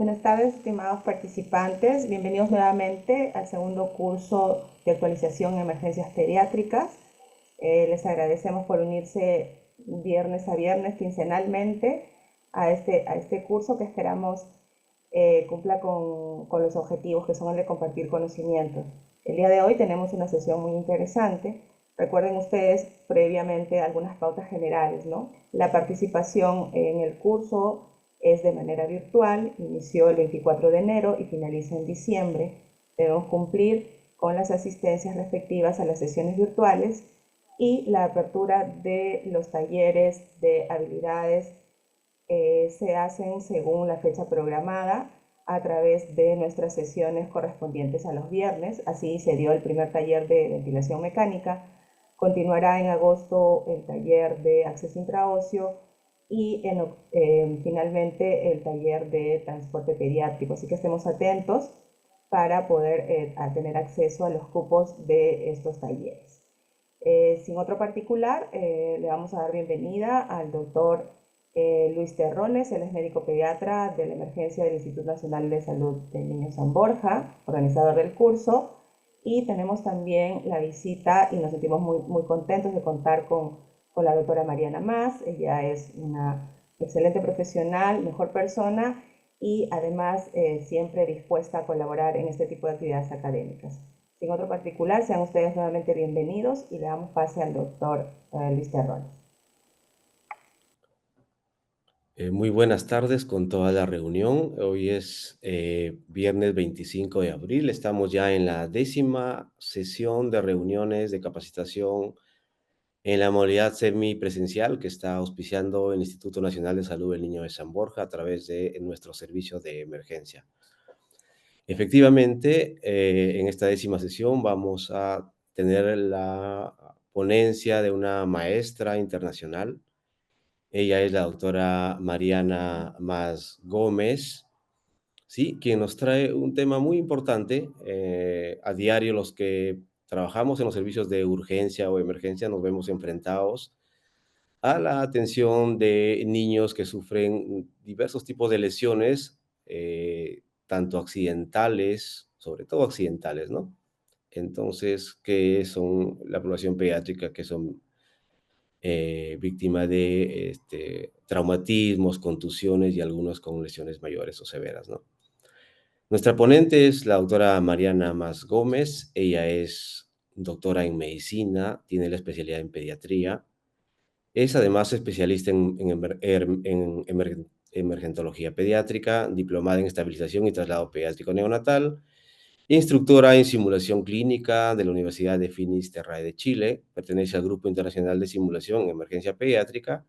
Buenas tardes, estimados participantes. Bienvenidos nuevamente al segundo curso de actualización en emergencias pediátricas. Les agradecemos por unirse viernes a viernes quincenalmente a este curso que esperamos cumpla con los objetivos que son el de compartir conocimientos. El día de hoy tenemos una sesión muy interesante. Recuerden ustedes previamente algunas pautas generales, ¿no? La participación en el curso es de manera virtual, inició el 24 de enero y finaliza en diciembre. Debemos cumplir con las asistencias respectivas a las sesiones virtuales y la apertura de los talleres de habilidades se hacen según la fecha programada a través de nuestras sesiones correspondientes a los viernes. Así se dio el primer taller de ventilación mecánica. Continuará en agosto el taller de acceso intraóseo y finalmente el taller de transporte pediátrico. Así que estemos atentos para poder tener acceso a los cupos de estos talleres. Sin otro particular, le vamos a dar bienvenida al doctor Luis Terrones. Él es médico pediatra de la emergencia del Instituto Nacional de Salud del Niño San Borja, organizador del curso. Y tenemos también la visita, y nos sentimos muy contentos de contar con la doctora Mariana Mas. Ella es una excelente profesional, mejor persona y además siempre dispuesta a colaborar en este tipo de actividades académicas. Sin otro particular, sean ustedes nuevamente bienvenidos y le damos pase al doctor Luis Terrones. Muy buenas tardes con toda la reunión. Hoy es viernes 25 de abril. Estamos ya en la 10ª sesión de reuniones de capacitación en la modalidad semipresencial que está auspiciando el Instituto Nacional de Salud del Niño de San Borja a través de nuestro servicio de emergencia. Efectivamente, en esta 10ª sesión vamos a tener la ponencia de una maestra internacional. Ella es la doctora Mariana Mas Gómez, ¿sí? Quien nos trae un tema muy importante. A diario los que trabajamos en los servicios de urgencia o emergencia nos vemos enfrentados a la atención de niños que sufren diversos tipos de lesiones, tanto accidentales, sobre todo accidentales, ¿no? Entonces, que son la población pediátrica que son víctima de traumatismos, contusiones y algunos con lesiones mayores o severas, ¿no? Nuestra ponente es la doctora Mariana Mas Gómez. Ella es doctora en medicina, tiene la especialidad en pediatría. Es además especialista en emergentología pediátrica, diplomada en estabilización y traslado pediátrico neonatal, instructora en simulación clínica de la Universidad de Finisterrae de Chile, pertenece al Grupo Internacional de Simulación en Emergencia Pediátrica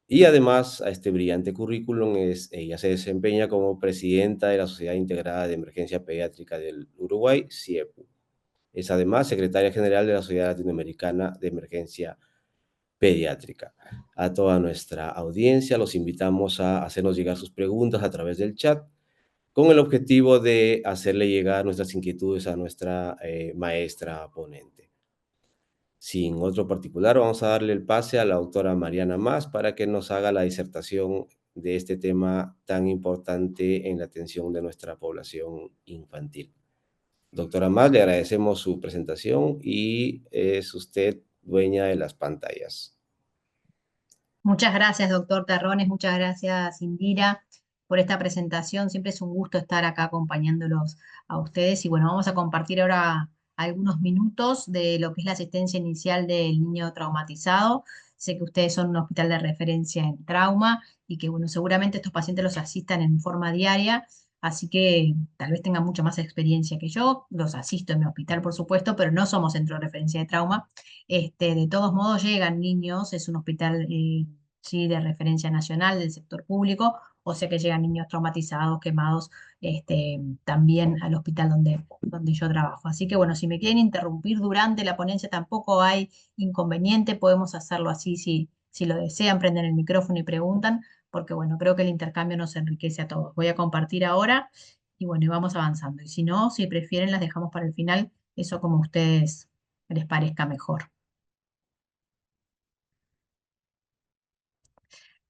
y además a este brillante currículum ella se desempeña como presidenta de la Sociedad Integrada de Emergencia Pediátrica del Uruguay, CIEPU. Es además secretaria general de la Sociedad Latinoamericana de Emergencia Pediátrica. A toda nuestra audiencia los invitamos a hacernos llegar sus preguntas a través del chat con el objetivo de hacerle llegar nuestras inquietudes a nuestra maestra ponente. Sin otro particular, vamos a darle el pase a la doctora Mariana Mas para que nos haga la disertación de este tema tan importante en la atención de nuestra población infantil. Doctora Mas, le agradecemos su presentación y es usted dueña de las pantallas. Muchas gracias, doctor Terrones, muchas gracias, Indira, por esta presentación. Siempre es un gusto estar acá acompañándolos a ustedes. Y bueno, vamos a compartir ahora algunos minutos de lo que es la asistencia inicial del niño traumatizado. Sé que ustedes son un hospital de referencia en trauma y que, bueno, seguramente estos pacientes los asistan en forma diaria, así que tal vez tengan mucha más experiencia que yo. Los asisto en mi hospital, por supuesto, pero no somos centro de referencia de trauma. De todos modos, llegan niños, es un hospital sí, de referencia nacional del sector público, o sea que llegan niños traumatizados, quemados, también al hospital donde yo trabajo. Así que bueno, si me quieren interrumpir durante la ponencia tampoco hay inconveniente, podemos hacerlo así si lo desean, prenden el micrófono y preguntan, porque bueno, creo que el intercambio nos enriquece a todos. Voy a compartir ahora y bueno, y vamos avanzando. Y si no, si prefieren, las dejamos para el final, eso como a ustedes les parezca mejor.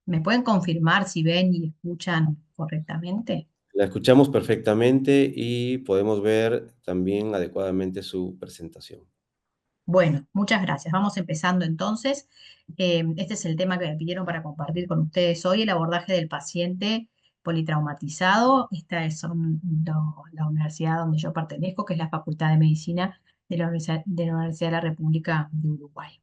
¿Me pueden confirmar si ven y escuchan correctamente? La escuchamos perfectamente y podemos ver también adecuadamente su presentación. Bueno, muchas gracias. Vamos empezando entonces. Este es el tema que me pidieron para compartir con ustedes hoy, el abordaje del paciente politraumatizado. Esta es la universidad donde yo pertenezco, que es la Facultad de Medicina de la Universidad de la República de Uruguay.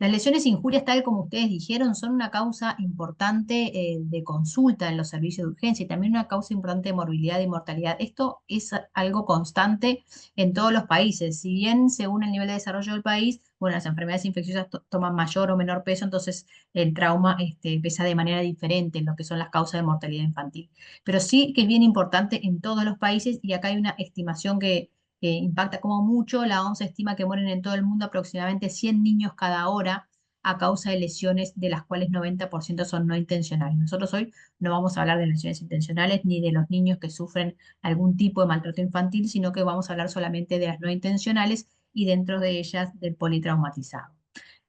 Las lesiones e injurias, tal como ustedes dijeron, son una causa importante de consulta en los servicios de urgencia y también una causa importante de morbilidad y mortalidad. Esto es algo constante en todos los países. Si bien según el nivel de desarrollo del país, bueno, las enfermedades infecciosas toman mayor o menor peso, entonces el trauma pesa de manera diferente en lo que son las causas de mortalidad infantil. Pero sí que es bien importante en todos los países y acá hay una estimación que impacta como mucho. La OMS estima que mueren en todo el mundo aproximadamente 100 niños cada hora a causa de lesiones, de las cuales 90% son no intencionales. Nosotros hoy no vamos a hablar de lesiones intencionales ni de los niños que sufren algún tipo de maltrato infantil, sino que vamos a hablar solamente de las no intencionales y dentro de ellas del politraumatizado.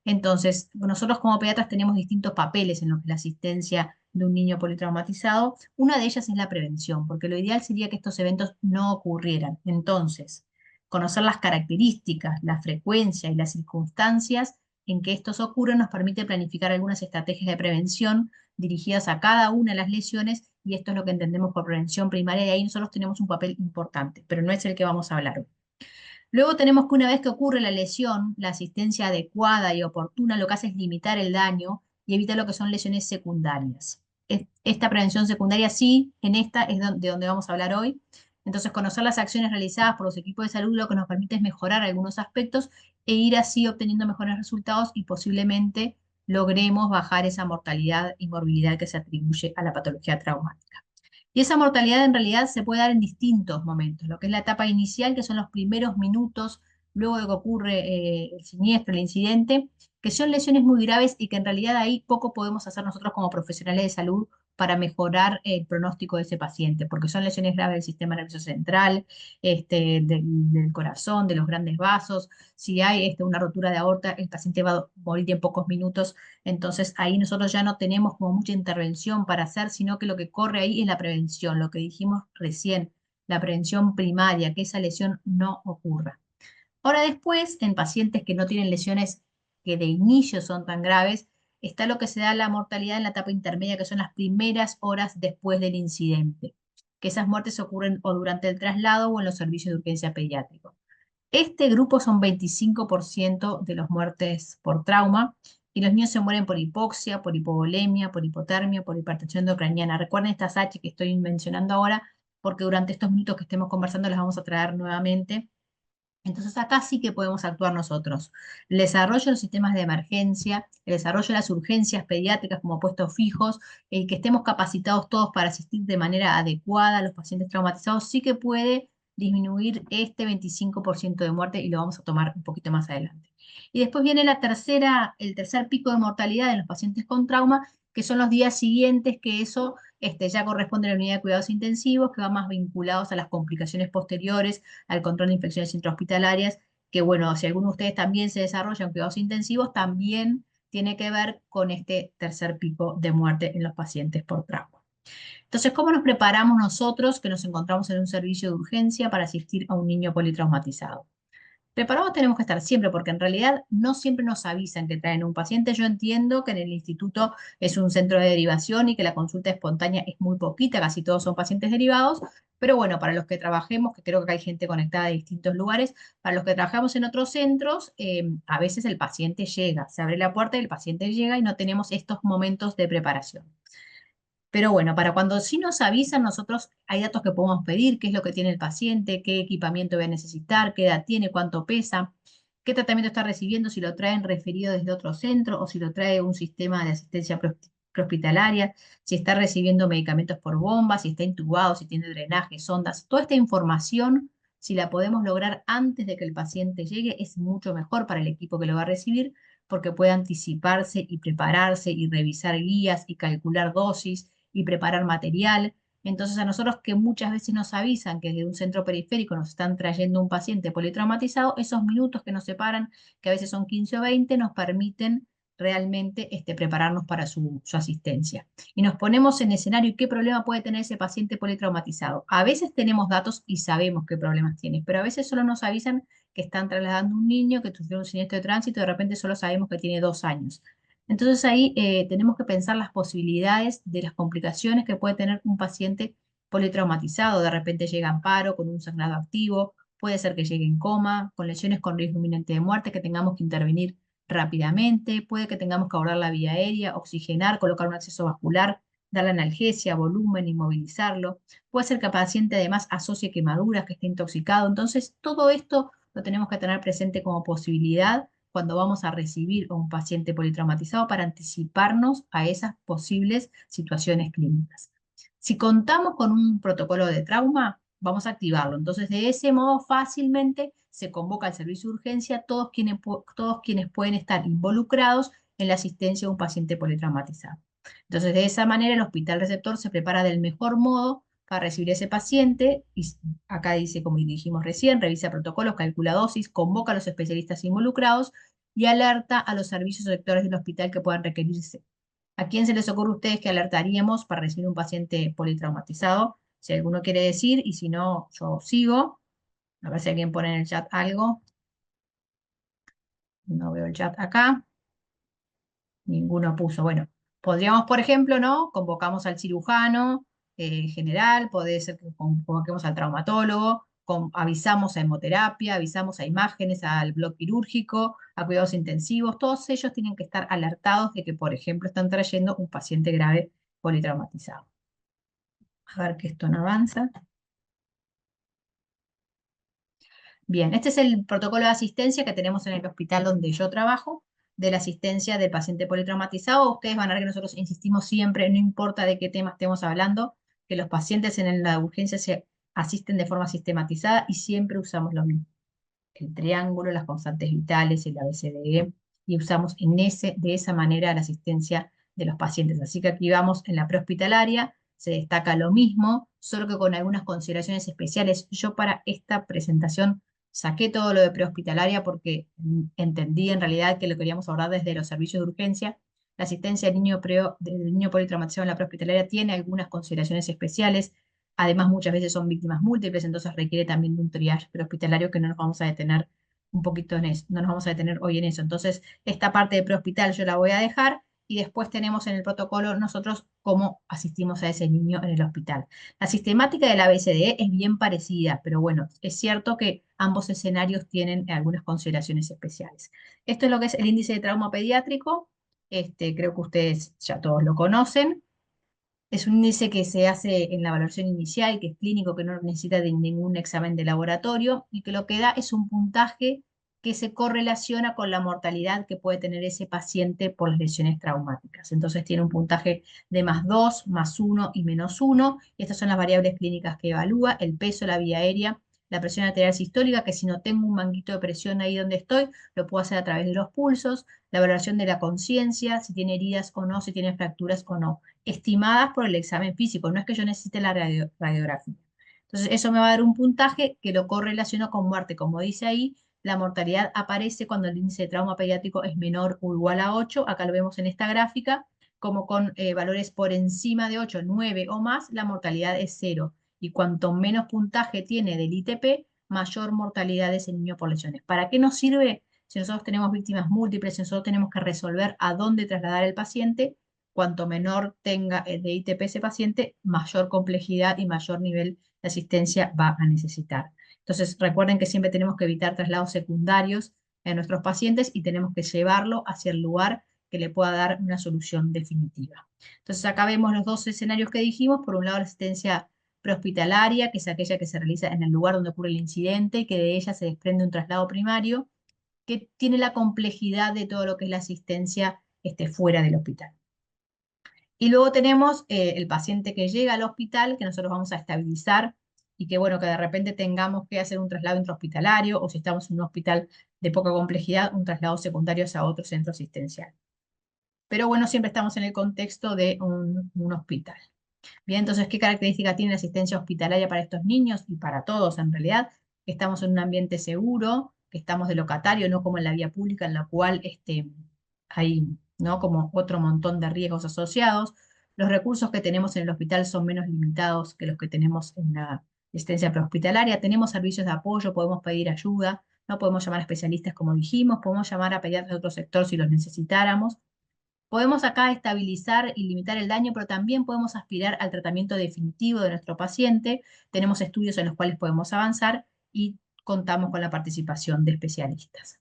Entonces, nosotros como pediatras tenemos distintos papeles en lo que es la asistencia de un niño politraumatizado. Una de ellas es la prevención, porque lo ideal sería que estos eventos no ocurrieran. Entonces, conocer las características, la frecuencia y las circunstancias en que estos ocurren nos permite planificar algunas estrategias de prevención dirigidas a cada una de las lesiones, y esto es lo que entendemos por prevención primaria, y ahí nosotros tenemos un papel importante, pero no es el que vamos a hablar hoy. Luego tenemos que una vez que ocurre la lesión, la asistencia adecuada y oportuna lo que hace es limitar el daño y evitar lo que son lesiones secundarias. Esta prevención secundaria sí, en esta es de donde vamos a hablar hoy. Entonces, conocer las acciones realizadas por los equipos de salud lo que nos permite es mejorar algunos aspectos e ir así obteniendo mejores resultados y posiblemente logremos bajar esa mortalidad y morbilidad que se atribuye a la patología traumática. Y esa mortalidad en realidad se puede dar en distintos momentos, lo que es la etapa inicial, que son los primeros minutos luego de que ocurre el siniestro, el incidente, que son lesiones muy graves y que en realidad ahí poco podemos hacer nosotros como profesionales de salud para mejorar el pronóstico de ese paciente, porque son lesiones graves del sistema nervioso central, del corazón, de los grandes vasos. Si hay una rotura de aorta, el paciente va a morir en pocos minutos. Entonces ahí nosotros ya no tenemos como mucha intervención para hacer, sino que lo que corre ahí es la prevención, lo que dijimos recién, la prevención primaria, que esa lesión no ocurra. Ahora después, en pacientes que no tienen lesiones que de inicio son tan graves, está lo que se da la mortalidad en la etapa intermedia, que son las primeras horas después del incidente, que esas muertes ocurren o durante el traslado o en los servicios de urgencia pediátrico. Este grupo son 25% de las muertes por trauma y los niños se mueren por hipoxia, por hipovolemia, por hipotermia, por hipertensión endocraniana. Recuerden estas H que estoy mencionando ahora porque durante estos minutos que estemos conversando las vamos a traer nuevamente. Entonces acá sí que podemos actuar nosotros. El desarrollo de los sistemas de emergencia, el desarrollo de las urgencias pediátricas como puestos fijos, el que estemos capacitados todos para asistir de manera adecuada a los pacientes traumatizados, sí que puede disminuir este 25% de muerte y lo vamos a tomar un poquito más adelante. Y después viene el tercer pico de mortalidad en los pacientes con trauma, que son los días siguientes, que eso ya corresponde a la unidad de cuidados intensivos, que va más vinculados a las complicaciones posteriores, al control de infecciones intrahospitalarias, que bueno, si alguno de ustedes también se desarrolla en cuidados intensivos, también tiene que ver con este tercer pico de muerte en los pacientes por trauma. Entonces, ¿cómo nos preparamos nosotros que nos encontramos en un servicio de urgencia para asistir a un niño politraumatizado? Preparados tenemos que estar siempre, porque en realidad no siempre nos avisan que traen un paciente. Yo entiendo que en el instituto es un centro de derivación y que la consulta espontánea es muy poquita, casi todos son pacientes derivados, pero bueno, para los que trabajemos, que creo que hay gente conectada de distintos lugares, para los que trabajamos en otros centros, a veces el paciente llega, se abre la puerta y el paciente llega y no tenemos estos momentos de preparación. Pero bueno, para cuando sí nos avisan, nosotros hay datos que podemos pedir, qué es lo que tiene el paciente, qué equipamiento va a necesitar, qué edad tiene, cuánto pesa, qué tratamiento está recibiendo, si lo traen referido desde otro centro o si lo trae un sistema de asistencia prehospitalaria, si está recibiendo medicamentos por bomba, si está intubado, si tiene drenaje, sondas. Toda esta información, si la podemos lograr antes de que el paciente llegue, es mucho mejor para el equipo que lo va a recibir, porque puede anticiparse y prepararse y revisar guías y calcular dosis y preparar material. Entonces a nosotros que muchas veces nos avisan que desde un centro periférico nos están trayendo un paciente politraumatizado, esos minutos que nos separan, que a veces son 15 o 20, nos permiten realmente prepararnos para su asistencia. Y nos ponemos en escenario y qué problema puede tener ese paciente politraumatizado. A veces tenemos datos y sabemos qué problemas tiene, pero a veces solo nos avisan que están trasladando un niño que sufrió un siniestro de tránsito y de repente solo sabemos que tiene 2 años. Entonces ahí tenemos que pensar las posibilidades de las complicaciones que puede tener un paciente politraumatizado. De repente llega en paro con un sangrado activo, puede ser que llegue en coma, con lesiones con riesgo inminente de muerte, que tengamos que intervenir rápidamente, puede que tengamos que abordar la vía aérea, oxigenar, colocar un acceso vascular, darle analgesia, volumen, inmovilizarlo. Puede ser que el paciente además asocie quemaduras, que esté intoxicado. Entonces, todo esto lo tenemos que tener presente como posibilidad cuando vamos a recibir a un paciente politraumatizado para anticiparnos a esas posibles situaciones clínicas. Si contamos con un protocolo de trauma, vamos a activarlo. Entonces, de ese modo, fácilmente se convoca al servicio de urgencia todos quienes pueden estar involucrados en la asistencia de un paciente politraumatizado. Entonces, de esa manera, el hospital receptor se prepara del mejor modo para recibir a ese paciente, y acá dice, como dijimos recién, revisa protocolos, calcula dosis, convoca a los especialistas involucrados y alerta a los servicios o sectores del hospital que puedan requerirse. ¿A quién se les ocurre a ustedes que alertaríamos para recibir un paciente politraumatizado? Si alguno quiere decir, y si no, yo sigo. A ver si alguien pone en el chat algo. No veo el chat acá. Ninguno puso. Bueno, podríamos, por ejemplo, ¿no? Convocamos al cirujano general, puede ser que convoquemos al traumatólogo, avisamos a hemoterapia, avisamos a imágenes, al bloque quirúrgico, a cuidados intensivos. Todos ellos tienen que estar alertados de que, por ejemplo, están trayendo un paciente grave politraumatizado. A ver que esto no avanza. Bien, este es el protocolo de asistencia que tenemos en el hospital donde yo trabajo, de la asistencia del paciente politraumatizado. Ustedes van a ver que nosotros insistimos siempre, no importa de qué tema estemos hablando, que los pacientes en la urgencia se asisten de forma sistematizada y siempre usamos lo mismo. El triángulo, las constantes vitales, el ABCDE, y usamos de esa manera la asistencia de los pacientes. Así que aquí vamos en la prehospitalaria, se destaca lo mismo, solo que con algunas consideraciones especiales. Yo para esta presentación saqué todo lo de prehospitalaria porque entendí en realidad que lo queríamos abordar desde los servicios de urgencia. La asistencia del niño politraumatizado en la prehospitalaria tiene algunas consideraciones especiales. Además, muchas veces son víctimas múltiples, entonces requiere también de un triage prehospitalario que no nos vamos a detener un poquito en eso, no nos vamos a detener hoy en eso. Entonces, esta parte de prehospital yo la voy a dejar y después tenemos en el protocolo nosotros cómo asistimos a ese niño en el hospital. La sistemática de la ABCDE es bien parecida, pero bueno, es cierto que ambos escenarios tienen algunas consideraciones especiales. Esto es lo que es el índice de trauma pediátrico. Creo que ustedes ya todos lo conocen. Es un índice que se hace en la evaluación inicial, que es clínico, que no necesita de ningún examen de laboratorio y que lo que da es un puntaje que se correlaciona con la mortalidad que puede tener ese paciente por las lesiones traumáticas. Entonces tiene un puntaje de +2, +1 y -1. Estas son las variables clínicas que evalúa: el peso, la vía aérea, la presión arterial sistólica, que si no tengo un manguito de presión ahí donde estoy, lo puedo hacer a través de los pulsos, la valoración de la conciencia, si tiene heridas o no, si tiene fracturas o no, estimadas por el examen físico, no es que yo necesite la radiografía. Entonces, eso me va a dar un puntaje que lo correlaciono con muerte. Como dice ahí, la mortalidad aparece cuando el índice de trauma pediátrico es menor o igual a 8, acá lo vemos en esta gráfica, como con valores por encima de 8, 9 o más, la mortalidad es 0. Y cuanto menos puntaje tiene del ITP, mayor mortalidad es el niño por lesiones. ¿Para qué nos sirve? Si nosotros tenemos víctimas múltiples, si nosotros tenemos que resolver a dónde trasladar el paciente, cuanto menor tenga el de ITP ese paciente, mayor complejidad y mayor nivel de asistencia va a necesitar. Entonces, recuerden que siempre tenemos que evitar traslados secundarios en nuestros pacientes y tenemos que llevarlo hacia el lugar que le pueda dar una solución definitiva. Entonces, acá vemos los dos escenarios que dijimos. Por un lado, la asistencia prehospitalaria, que es aquella que se realiza en el lugar donde ocurre el incidente y que de ella se desprende un traslado primario, que tiene la complejidad de todo lo que es la asistencia fuera del hospital. Y luego tenemos el paciente que llega al hospital, que nosotros vamos a estabilizar y que, bueno, que de repente tengamos que hacer un traslado intrahospitalario o si estamos en un hospital de poca complejidad, un traslado secundario a otro centro asistencial. Pero bueno, siempre estamos en el contexto de un hospital. Bien, entonces, ¿qué característica tiene la asistencia hospitalaria para estos niños y para todos en realidad? Que estamos en un ambiente seguro, que estamos de locatario, no como en la vía pública en la cual hay ¿no? Como otro montón de riesgos asociados. Los recursos que tenemos en el hospital son menos limitados que los que tenemos en la asistencia prehospitalaria. Tenemos servicios de apoyo, podemos pedir ayuda, no podemos llamar a especialistas como dijimos, podemos llamar a pediatras de otro sector si los necesitáramos. Podemos acá estabilizar y limitar el daño, pero también podemos aspirar al tratamiento definitivo de nuestro paciente. Tenemos estudios en los cuales podemos avanzar y contamos con la participación de especialistas.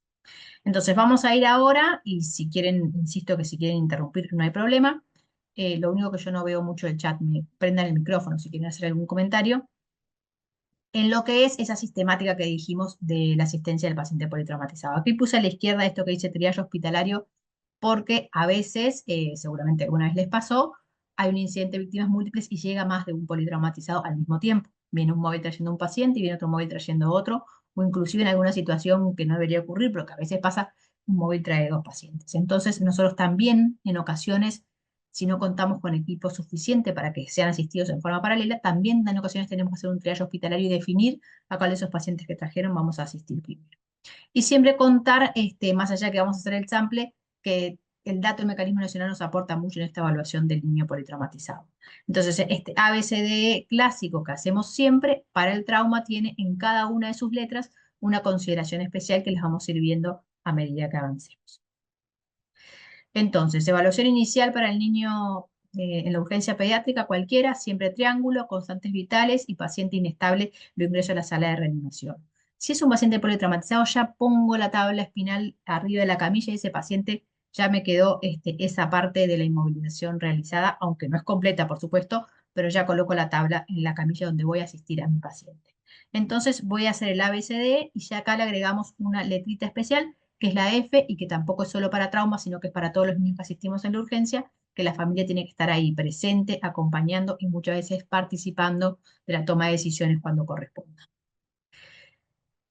Entonces vamos a ir ahora, y si quieren, insisto que si quieren interrumpir no hay problema. Lo único que yo no veo mucho el chat, me prendan el micrófono si quieren hacer algún comentario, en lo que es esa sistemática que dijimos de la asistencia del paciente politraumatizado. Aquí puse a la izquierda esto que dice triaje hospitalario, porque a veces, seguramente alguna vez les pasó, hay un incidente de víctimas múltiples y llega más de un politraumatizado al mismo tiempo. Viene un móvil trayendo un paciente y viene otro móvil trayendo otro, o inclusive en alguna situación que no debería ocurrir, pero que a veces pasa, un móvil trae dos pacientes. Entonces, nosotros también, en ocasiones, si no contamos con equipo suficiente para que sean asistidos en forma paralela, también en ocasiones tenemos que hacer un triaje hospitalario y definir a cuál de esos pacientes que trajeron vamos a asistir primero. Y siempre contar, más allá que vamos a hacer el sample, que el dato del mecanismo nacional nos aporta mucho en esta evaluación del niño politraumatizado. Entonces, este ABCDE clásico que hacemos siempre para el trauma tiene en cada una de sus letras una consideración especial que les vamos a ir viendo a medida que avancemos. Entonces, evaluación inicial para el niño en la urgencia pediátrica cualquiera, siempre triángulo, constantes vitales y paciente inestable, lo ingreso a la sala de reanimación. Si es un paciente politraumatizado, ya pongo la tabla espinal arriba de la camilla y ese paciente ya me quedó esa parte de la inmovilización realizada, aunque no es completa, por supuesto, pero ya coloco la tabla en la camilla donde voy a asistir a mi paciente. Entonces voy a hacer el ABCD y ya acá le agregamos una letrita especial que es la F y que tampoco es solo para trauma, sino que es para todos los niños que asistimos en la urgencia, que la familia tiene que estar ahí presente, acompañando y muchas veces participando de la toma de decisiones cuando corresponda.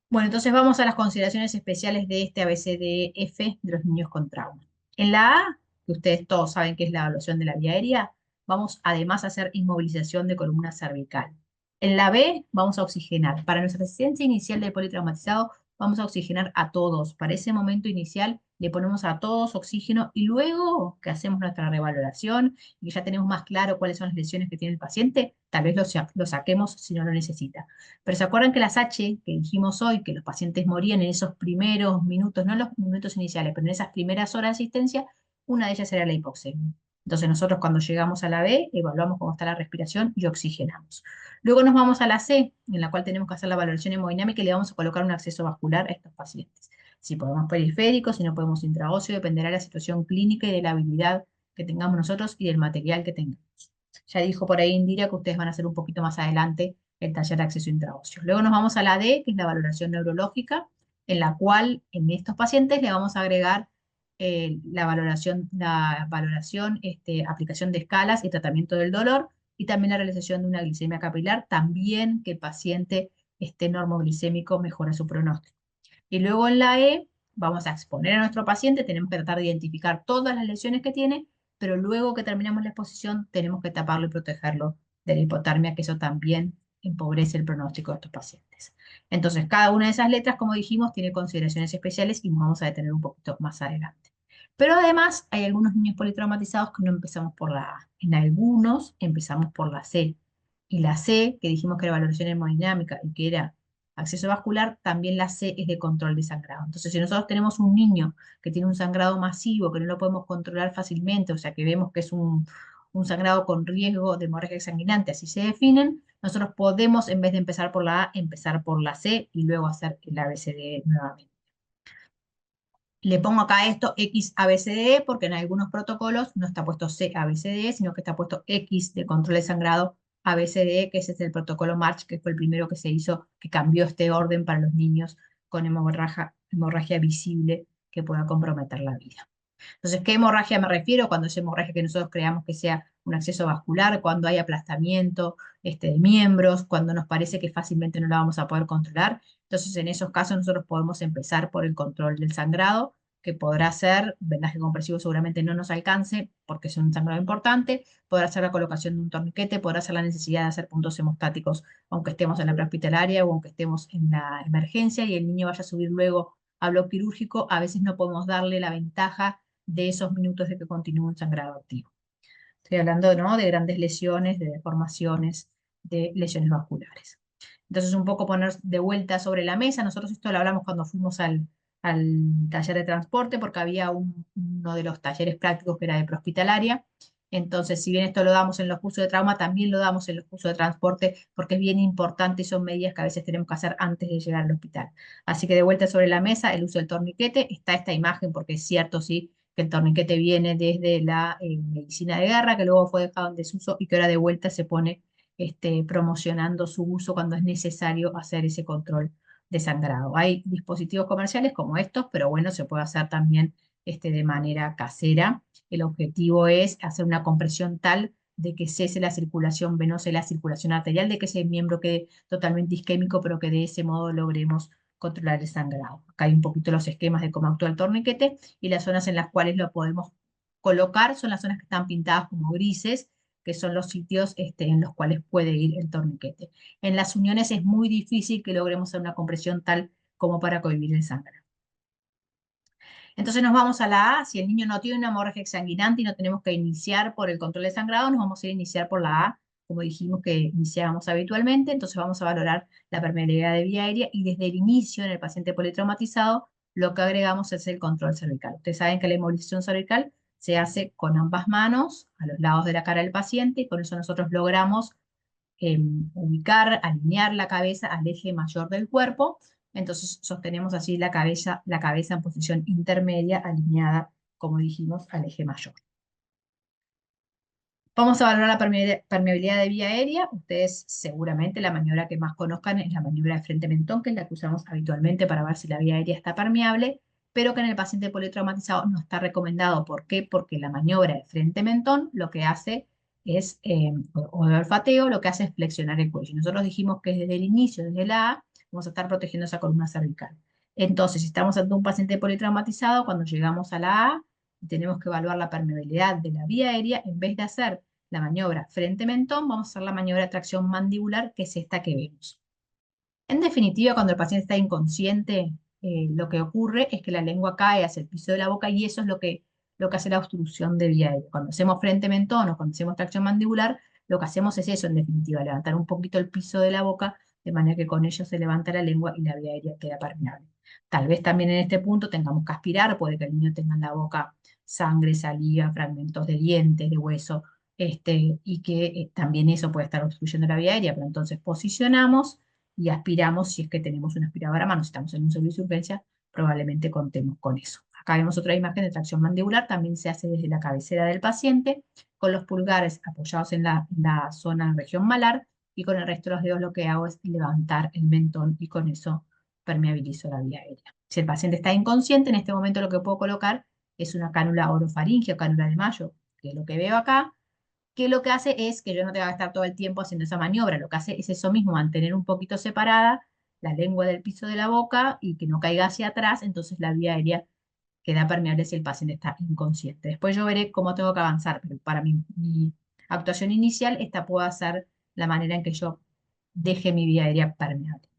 Bueno, entonces vamos a las consideraciones especiales de este ABCDF de los niños con trauma. En la A, que ustedes todos saben que es la evaluación de la vía aérea, vamos además a hacer inmovilización de columna cervical. En la B vamos a oxigenar. Para nuestra asistencia inicial del politraumatizado vamos a oxigenar a todos. Para ese momento inicial le ponemos a todos oxígeno y luego que hacemos nuestra revaloración y ya tenemos más claro cuáles son las lesiones que tiene el paciente, tal vez lo saquemos si no lo necesita. Pero ¿se acuerdan que las H que dijimos hoy, que los pacientes morían en esos primeros minutos, no en los minutos iniciales, pero en esas primeras horas de asistencia, una de ellas era la hipoxemia? Entonces nosotros cuando llegamos a la B, evaluamos cómo está la respiración y oxigenamos. Luego nos vamos a la C, en la cual tenemos que hacer la valoración hemodinámica y le vamos a colocar un acceso vascular a estos pacientes. Si podemos periférico, si no podemos intraóseo, dependerá de la situación clínica y de la habilidad que tengamos nosotros y del material que tengamos. Ya dijo por ahí Indira que ustedes van a hacer un poquito más adelante el taller de acceso intraóseo. Luego nos vamos a la D, que es la valoración neurológica, en la cual en estos pacientes le vamos a agregar la valoración, aplicación de escalas y tratamiento del dolor, y también la realización de una glicemia capilar, también que el paciente esté normoglicémico mejora su pronóstico. Y luego en la E vamos a exponer a nuestro paciente, tenemos que tratar de identificar todas las lesiones que tiene, pero luego que terminamos la exposición tenemos que taparlo y protegerlo de la hipotermia, que eso también empobrece el pronóstico de estos pacientes. Entonces, cada una de esas letras, como dijimos, tiene consideraciones especiales y nos vamos a detener un poquito más adelante. Pero además hay algunos niños politraumatizados que no empezamos por la A. En algunos empezamos por la C. Y la C, que dijimos que era valoración hemodinámica y que era acceso vascular, también la C es de control de sangrado. Entonces, si nosotros tenemos un niño que tiene un sangrado masivo, que no lo podemos controlar fácilmente, o sea, que vemos que es un sangrado con riesgo de hemorragia exsanguinante, así se definen, nosotros podemos, en vez de empezar por la A, empezar por la C y luego hacer el ABCD nuevamente. Le pongo acá esto X ABCDE porque en algunos protocolos no está puesto C ABCDE, sino que está puesto X de control de sangrado ABCDE, que ese es el protocolo MARCH, que fue el primero que se hizo, que cambió este orden para los niños con hemorragia visible que pueda comprometer la vida. Entonces, ¿qué hemorragia me refiero? Cuando es hemorragia que nosotros creamos que sea un acceso vascular, cuando hay aplastamiento de miembros, cuando nos parece que fácilmente no la vamos a poder controlar. Entonces, en esos casos nosotros podemos empezar por el control del sangrado, que podrá ser, vendaje compresivo seguramente no nos alcance, porque es un sangrado importante, podrá ser la colocación de un torniquete, podrá ser la necesidad de hacer puntos hemostáticos, aunque estemos en la prehospitalaria o aunque estemos en la emergencia y el niño vaya a subir luego a bloque quirúrgico. A veces no podemos darle la ventaja de esos minutos de que continúe un sangrado activo. Estoy hablando, ¿no?, de grandes lesiones, de deformaciones, de lesiones vasculares. Entonces, un poco poner de vuelta sobre la mesa. Nosotros esto lo hablamos cuando fuimos al taller de transporte, porque había uno de los talleres prácticos que era de prehospitalaria. Entonces, si bien esto lo damos en los cursos de trauma, también lo damos en los cursos de transporte, porque es bien importante y son medidas que a veces tenemos que hacer antes de llegar al hospital. Así que de vuelta sobre la mesa, el uso del torniquete. Está esta imagen, porque es cierto, sí, que el torniquete viene desde la medicina de guerra, que luego fue dejado en desuso y que ahora de vuelta se pone promocionando su uso cuando es necesario hacer ese control de sangrado. Hay dispositivos comerciales como estos, pero bueno, se puede hacer también de manera casera. El objetivo es hacer una compresión tal de que cese la circulación venosa y la circulación arterial, de que ese miembro quede totalmente isquémico, pero que de ese modo logremos controlar el sangrado. Acá hay un poquito los esquemas de cómo actúa el torniquete y las zonas en las cuales lo podemos colocar son las zonas que están pintadas como grises, que son los sitios en los cuales puede ir el torniquete. En las uniones es muy difícil que logremos hacer una compresión tal como para cohibir el sangrado. Entonces nos vamos a la A. Si el niño no tiene una hemorragia exsanguinante y no tenemos que iniciar por el control de sangrado, nos vamos a iniciar por la A, como dijimos que iniciábamos habitualmente. Entonces vamos a valorar la permeabilidad de vía aérea y desde el inicio en el paciente politraumatizado lo que agregamos es el control cervical. Ustedes saben que la inmovilización cervical se hace con ambas manos a los lados de la cara del paciente y con eso nosotros logramos ubicar, alinear la cabeza al eje mayor del cuerpo. Entonces sostenemos así la cabeza en posición intermedia, alineada, como dijimos, al eje mayor. Vamos a valorar la permeabilidad de vía aérea. Ustedes seguramente la maniobra que más conozcan es la maniobra de frente-mentón, que es la que usamos habitualmente para ver si la vía aérea está permeable, pero que en el paciente politraumatizado no está recomendado. ¿Por qué? Porque la maniobra de frente-mentón lo que hace es, o de olfateo, lo que hace es flexionar el cuello. Nosotros dijimos que desde el inicio, desde la A, vamos a estar protegiendo esa columna cervical. Entonces, si estamos ante un paciente politraumatizado, cuando llegamos a la A, tenemos que evaluar la permeabilidad de la vía aérea. En vez de hacer la maniobra frente-mentón, vamos a hacer la maniobra de tracción mandibular, que es esta que vemos. En definitiva, cuando el paciente está inconsciente, lo que ocurre es que la lengua cae hacia el piso de la boca y eso es lo que hace la obstrucción de vía aérea. Cuando hacemos frente-mentón o cuando hacemos tracción mandibular, lo que hacemos es eso, en definitiva, levantar un poquito el piso de la boca, de manera que con ello se levanta la lengua y la vía aérea queda permeable. Tal vez también en este punto tengamos que aspirar, puede que el niño tenga en la boca sangre, saliva, fragmentos de dientes, de hueso, y que también eso puede estar obstruyendo la vía aérea, pero entonces posicionamos y aspiramos si es que tenemos una aspiradora a mano. Si estamos en un servicio de urgencia, probablemente contemos con eso. Acá vemos otra imagen de tracción mandibular, también se hace desde la cabecera del paciente, con los pulgares apoyados en la zona región malar, y con el resto de los dedos lo que hago es levantar el mentón y con eso permeabilizo la vía aérea. Si el paciente está inconsciente, en este momento lo que puedo colocar es una cánula orofaringea o cánula de Mayo, que es lo que veo acá, que lo que hace es que yo no tenga que estar todo el tiempo haciendo esa maniobra. Lo que hace es eso mismo, mantener un poquito separada la lengua del piso de la boca y que no caiga hacia atrás, entonces la vía aérea queda permeable si el paciente está inconsciente. Después yo veré cómo tengo que avanzar, pero para mi actuación inicial, esta puede ser la manera en que yo deje mi vía aérea permeable.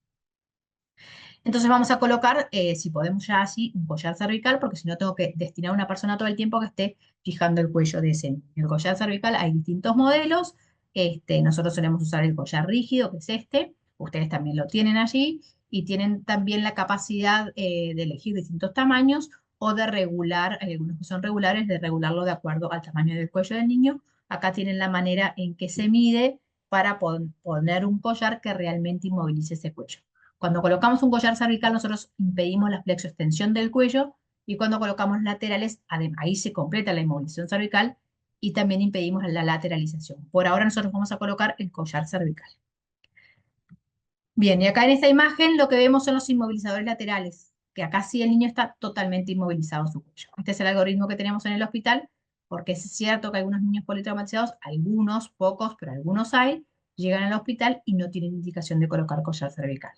Entonces vamos a colocar, si podemos ya así, un collar cervical, porque si no tengo que destinar a una persona todo el tiempo que esté fijando el cuello de ese niño. El collar cervical hay distintos modelos. Nosotros solemos usar el collar rígido, que es este. Ustedes también lo tienen allí. Y tienen también la capacidad de elegir distintos tamaños o de regular, hay algunos que son regulares, de regularlo de acuerdo al tamaño del cuello del niño. Acá tienen la manera en que se mide para poner un collar que realmente inmovilice ese cuello. Cuando colocamos un collar cervical, nosotros impedimos la flexoextensión del cuello, y cuando colocamos laterales, ahí se completa la inmovilización cervical y también impedimos la lateralización. Por ahora nosotros vamos a colocar el collar cervical. Bien, y acá en esta imagen lo que vemos son los inmovilizadores laterales, que acá sí el niño está totalmente inmovilizado su cuello. Este es el algoritmo que tenemos en el hospital, porque es cierto que algunos niños politraumatizados, algunos, pocos, pero algunos hay, llegan al hospital y no tienen indicación de colocar collar cervical.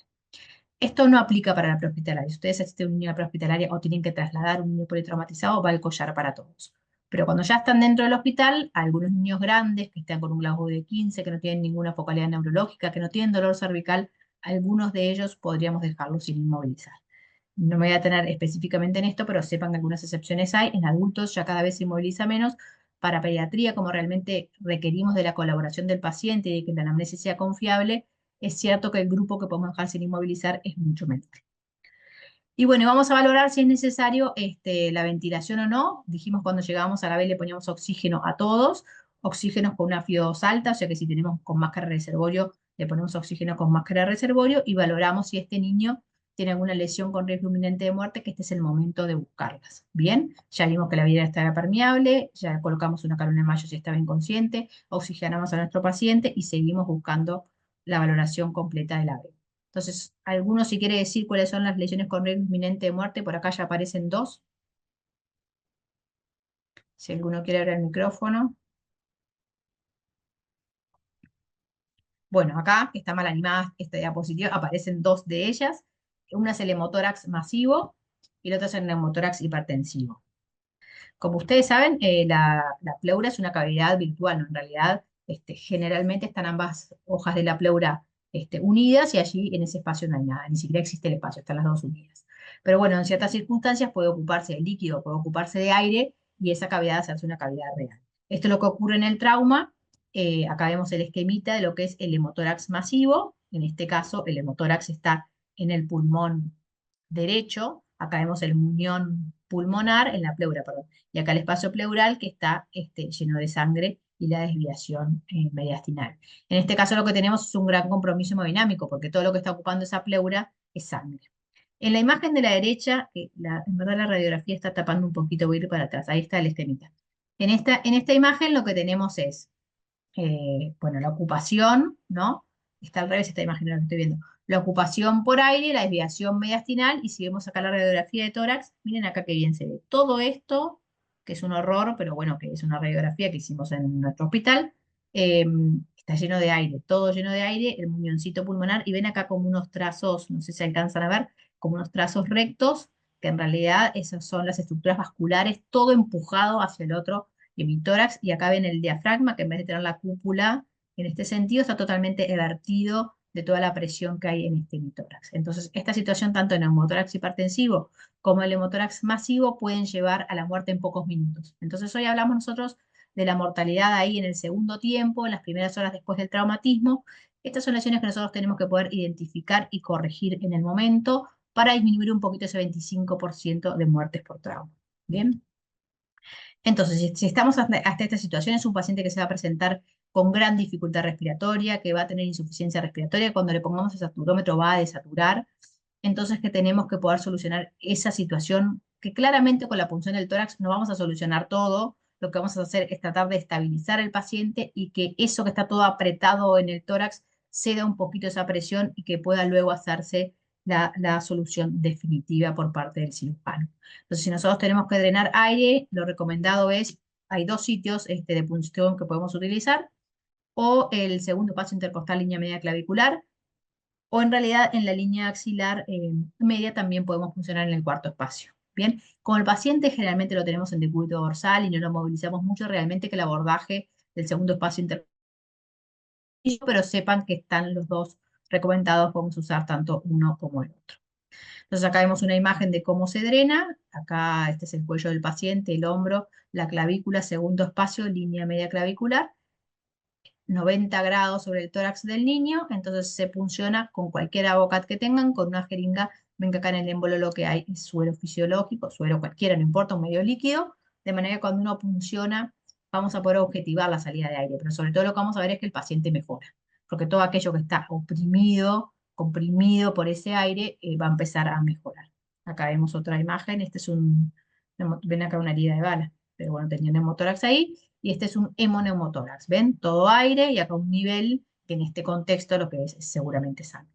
Esto no aplica para la prehospitalaria. Si ustedes asisten a un niño a la prehospitalaria o tienen que trasladar un niño politraumatizado, va el collar para todos. Pero cuando ya están dentro del hospital, algunos niños grandes que están con un glauco de 15, que no tienen ninguna focalidad neurológica, que no tienen dolor cervical, algunos de ellos podríamos dejarlos sin inmovilizar. No me voy a detener específicamente en esto, pero sepan que algunas excepciones hay. En adultos ya cada vez se inmoviliza menos. Para pediatría, como realmente requerimos de la colaboración del paciente y de que la anamnesis sea confiable, es cierto que el grupo que podemos dejar sin inmovilizar es mucho menor. Y bueno, vamos a valorar si es necesario la ventilación o no. Dijimos cuando llegábamos a la B le poníamos oxígeno a todos, oxígenos con una FIO2 alta, o sea que si tenemos con máscara de reservorio, le ponemos oxígeno con máscara de reservorio y valoramos si este niño tiene alguna lesión con riesgo inminente de muerte, que este es el momento de buscarlas. Bien, ya vimos que la vidriera estaba permeable, ya colocamos una carona de mayo si estaba inconsciente, oxigenamos a nuestro paciente y seguimos buscando la valoración completa de la B. Entonces, alguno si quiere decir cuáles son las lesiones con riesgo inminente de muerte, por acá ya aparecen dos. Si alguno quiere abrir el micrófono. Bueno, acá, que está mal animada esta diapositiva, aparecen dos de ellas. Una es el hemotórax masivo y la otra es el neumotórax hipertensivo. Como ustedes saben, la pleura es una cavidad virtual, ¿no? En realidad, generalmente están ambas hojas de la pleura unidas y allí en ese espacio no hay nada, ni siquiera existe el espacio, están las dos unidas. Pero bueno, en ciertas circunstancias puede ocuparse de líquido, puede ocuparse de aire y esa cavidad hacerse una cavidad real. Esto es lo que ocurre en el trauma. Acá vemos el esquemita de lo que es el hemotórax masivo. En este caso, el hemotórax está en el pulmón derecho. Acá vemos el muñón pulmonar en la pleura, perdón. Y acá el espacio pleural que está lleno de sangre y la desviación mediastinal. En este caso lo que tenemos es un gran compromiso hemodinámico, porque todo lo que está ocupando esa pleura es sangre. En la imagen de la derecha, en verdad la radiografía está tapando un poquito, voy a ir para atrás, ahí está el esquemita. En esta imagen lo que tenemos es, bueno, la ocupación, ¿no? Está al revés esta imagen, la que estoy viendo. La ocupación por aire, la desviación mediastinal, y si vemos acá la radiografía de tórax, miren acá qué bien se ve. Todo esto, que es un horror, pero bueno, que es una radiografía que hicimos en nuestro hospital, está lleno de aire, todo lleno de aire, el muñoncito pulmonar, y ven acá como unos trazos, no sé si alcanzan a ver, como unos trazos rectos, que en realidad esas son las estructuras vasculares, todo empujado hacia el otro hemitórax, y acá ven el diafragma, que en vez de tener la cúpula, en este sentido está totalmente evertido de toda la presión que hay en este hemitórax. Entonces, esta situación, tanto en el hemotórax hipertensivo como el hemotórax masivo, pueden llevar a la muerte en pocos minutos. Entonces, hoy hablamos nosotros de la mortalidad ahí en el segundo tiempo, en las primeras horas después del traumatismo. Estas son lesiones que nosotros tenemos que poder identificar y corregir en el momento para disminuir un poquito ese 25% de muertes por trauma. ¿Bien? Entonces, si estamos hasta esta situación, es un paciente que se va a presentar con gran dificultad respiratoria, que va a tener insuficiencia respiratoria, cuando le pongamos el saturómetro va a desaturar. Entonces, que tenemos que poder solucionar esa situación, que claramente con la punción del tórax no vamos a solucionar todo. Lo que vamos a hacer es tratar de estabilizar al paciente y que eso que está todo apretado en el tórax ceda un poquito esa presión y que pueda luego hacerse la solución definitiva por parte del cirujano. Entonces, si nosotros tenemos que drenar aire, lo recomendado es, hay dos sitios de punción que podemos utilizar, o el segundo paso intercostal línea media clavicular, o en realidad en la línea axilar media también podemos funcionar en el cuarto espacio. Bien, con el paciente generalmente lo tenemos en decúbito dorsal y no lo movilizamos mucho, realmente que el abordaje del segundo espacio intercostal, pero sepan que están los dos recomendados, podemos usar tanto uno como el otro. Entonces acá vemos una imagen de cómo se drena. Acá este es el cuello del paciente, el hombro, la clavícula, segundo espacio, línea media clavicular. 90 grados sobre el tórax del niño. Entonces se punciona con cualquier abocat que tengan, con una jeringa. Ven que acá en el émbolo lo que hay es suero fisiológico, suero cualquiera, no importa, un medio líquido. De manera que cuando uno punciona vamos a poder objetivar la salida de aire. Pero sobre todo lo que vamos a ver es que el paciente mejora. Porque todo aquello que está oprimido, comprimido por ese aire, va a empezar a mejorar. Acá vemos otra imagen, este es ven acá una herida de bala, pero bueno, tenía un hemotórax ahí, y este es un hemoneumotórax, ¿ven? Todo aire, y acá un nivel que en este contexto lo que es seguramente sangre.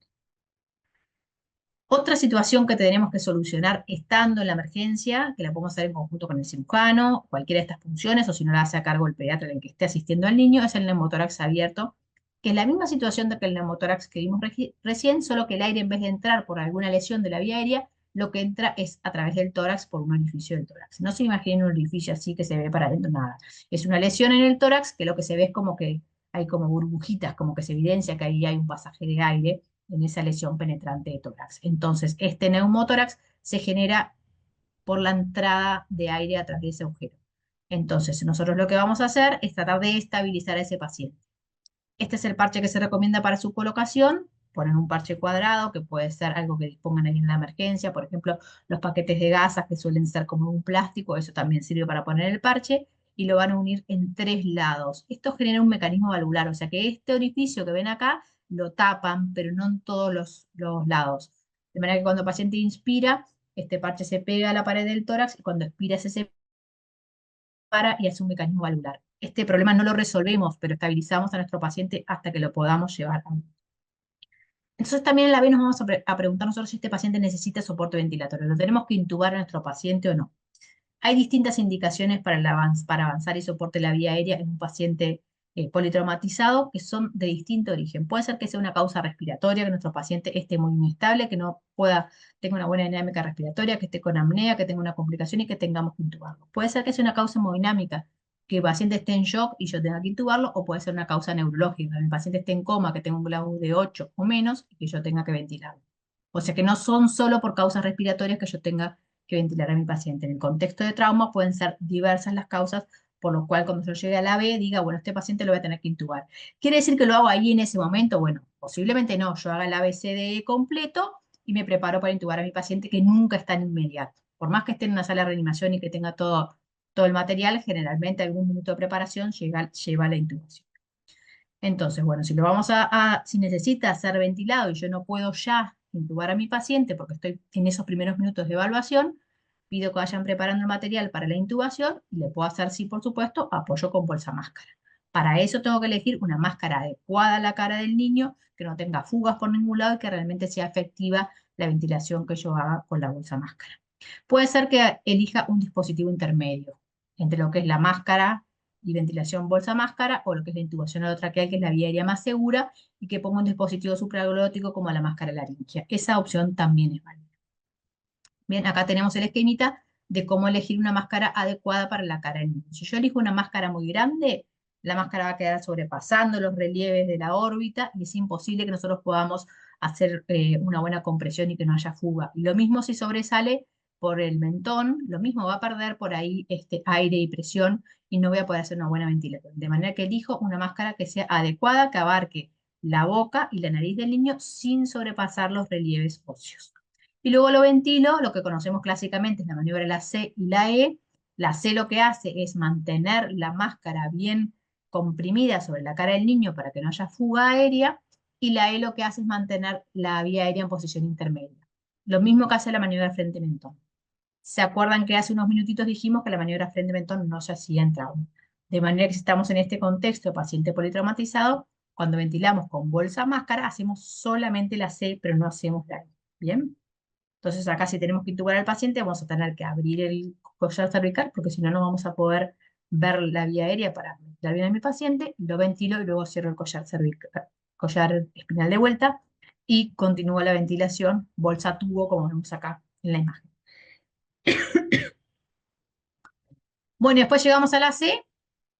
Otra situación que tenemos que solucionar estando en la emergencia, que la podemos hacer en conjunto con el cirujano, cualquiera de estas funciones, o si no la hace a cargo el pediatra en el que esté asistiendo al niño, es el neumotórax abierto, que es la misma situación que el neumotórax que vimos recién, solo que el aire en vez de entrar por alguna lesión de la vía aérea, lo que entra es a través del tórax por un orificio del tórax. No se imaginen un orificio así que se ve para adentro, nada. Es una lesión en el tórax que lo que se ve es como que hay como burbujitas, como que se evidencia que ahí hay un pasaje de aire en esa lesión penetrante de tórax. Entonces, este neumotórax se genera por la entrada de aire a través de ese agujero. Entonces, nosotros lo que vamos a hacer es tratar de estabilizar a ese paciente. Este es el parche que se recomienda para su colocación. Ponen un parche cuadrado, que puede ser algo que dispongan ahí en la emergencia. Por ejemplo, los paquetes de gasas, que suelen ser como un plástico, eso también sirve para poner el parche, y lo van a unir en 3 lados. Esto genera un mecanismo valvular, o sea que este orificio que ven acá lo tapan, pero no en todos los lados. De manera que cuando el paciente inspira, este parche se pega a la pared del tórax, y cuando expira se separa y hace un mecanismo valvular. Este problema no lo resolvemos, pero estabilizamos a nuestro paciente hasta que lo podamos llevar a. Entonces también en la vez nos vamos a preguntar nosotros si este paciente necesita soporte ventilatorio. ¿Lo tenemos que intubar a nuestro paciente o no? Hay distintas indicaciones para avanzar y soporte la vía aérea en un paciente politraumatizado, que son de distinto origen. Puede ser que sea una causa respiratoria, que nuestro paciente esté muy inestable, que no tenga una buena dinámica respiratoria, que esté con apnea, que tenga una complicación y que tengamos que intubarlo. Puede ser que sea una causa hemodinámica, que el paciente esté en shock y yo tenga que intubarlo, o puede ser una causa neurológica, que el paciente esté en coma, que tenga un GLaU de 8 o menos y que yo tenga que ventilarlo. O sea que no son solo por causas respiratorias que yo tenga que ventilar a mi paciente. En el contexto de trauma pueden ser diversas las causas, por lo cual cuando yo llegue a la B diga, bueno, este paciente lo voy a tener que intubar. ¿Quiere decir que lo hago ahí en ese momento? Bueno, posiblemente no. Yo haga el ABCDE completo y me preparo para intubar a mi paciente, que nunca está en inmediato. Por más que esté en una sala de reanimación y que tenga todo el material, generalmente algún minuto de preparación lleva a la intubación. Entonces, bueno, si si necesita ser ventilado y yo no puedo ya intubar a mi paciente porque estoy en esos primeros minutos de evaluación, pido que vayan preparando el material para la intubación y le puedo hacer, sí, por supuesto, apoyo con bolsa máscara. Para eso tengo que elegir una máscara adecuada a la cara del niño, que no tenga fugas por ningún lado y que realmente sea efectiva la ventilación que yo haga con la bolsa máscara. Puede ser que elija un dispositivo intermedio entre lo que es la máscara y ventilación bolsa máscara, o lo que es la intubación orotraqueal, que es la vía aérea más segura, y que ponga un dispositivo supraglótico como la máscara laringia. Esa opción también es válida. Bien, acá tenemos el esquemita de cómo elegir una máscara adecuada para la cara del niño. Si yo elijo una máscara muy grande, la máscara va a quedar sobrepasando los relieves de la órbita y es imposible que nosotros podamos hacer una buena compresión y que no haya fuga. Y lo mismo si sobresale por el mentón, lo mismo va a perder por ahí este aire y presión y no voy a poder hacer una buena ventilación. De manera que elijo una máscara que sea adecuada, que abarque la boca y la nariz del niño sin sobrepasar los relieves óseos. Y luego lo ventilo, lo que conocemos clásicamente es la maniobra de la C y la E. La C lo que hace es mantener la máscara bien comprimida sobre la cara del niño para que no haya fuga aérea, y la E lo que hace es mantener la vía aérea en posición intermedia. Lo mismo que hace la maniobra frente-mentón. ¿Se acuerdan que hace unos minutitos dijimos que la maniobra frente-mentón no se hacía en trauma? De manera que si estamos en este contexto de paciente politraumatizado, cuando ventilamos con bolsa máscara, hacemos solamente la C, pero no hacemos la E. ¿Bien? Entonces acá si tenemos que intubar al paciente, vamos a tener que abrir el collar cervical, porque si no, no vamos a poder ver la vía aérea para ventilar bien a mi paciente. Lo ventilo y luego cierro el collar cervical, collar espinal de vuelta, y continúa la ventilación, bolsa tubo, como vemos acá en la imagen. Bueno, y después llegamos a la C.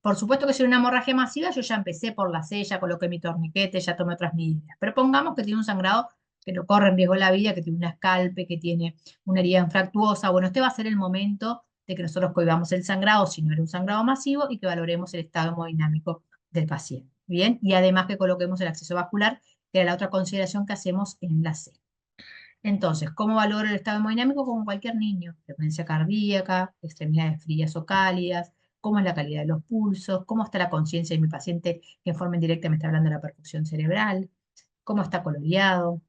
Por supuesto que si era una hemorragia masiva, yo ya empecé por la C, ya coloqué mi torniquete, ya tomé otras medidas. Pero pongamos que tiene un sangrado que no corre en riesgo la vida, que tiene una escalpe, que tiene una herida infractuosa. Bueno, este va a ser el momento de que nosotros cohibamos el sangrado, si no era un sangrado masivo, y que valoremos el estado hemodinámico del paciente. Bien, y además que coloquemos el acceso vascular, que era la otra consideración que hacemos en la C. Entonces, ¿cómo valoro el estado hemodinámico? Como cualquier niño: frecuencia cardíaca, extremidades frías o cálidas, cómo es la calidad de los pulsos, cómo está la conciencia de mi paciente, que en forma indirecta me está hablando de la perfusión cerebral, cómo está coloreado.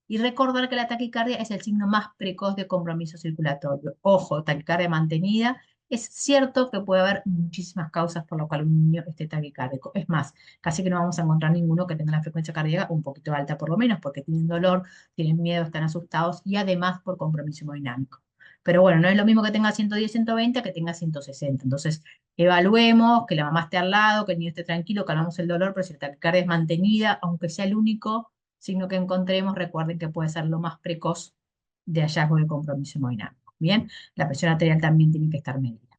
Y recordar que la taquicardia es el signo más precoz de compromiso circulatorio. Ojo, taquicardia mantenida. Es cierto que puede haber muchísimas causas por las cuales un niño esté taquicárdico. Es más, casi que no vamos a encontrar ninguno que tenga la frecuencia cardíaca un poquito alta, por lo menos, porque tienen dolor, tienen miedo, están asustados y además por compromiso hemodinámico. Pero bueno, no es lo mismo que tenga 110, 120 que tenga 160. Entonces, evaluemos que la mamá esté al lado, que el niño esté tranquilo, calmamos el dolor, pero si la taquicardia es mantenida, aunque sea el único signo que encontremos, recuerden que puede ser lo más precoz de hallazgo de compromiso hemodinámico. Bien, la presión arterial también tiene que estar medida.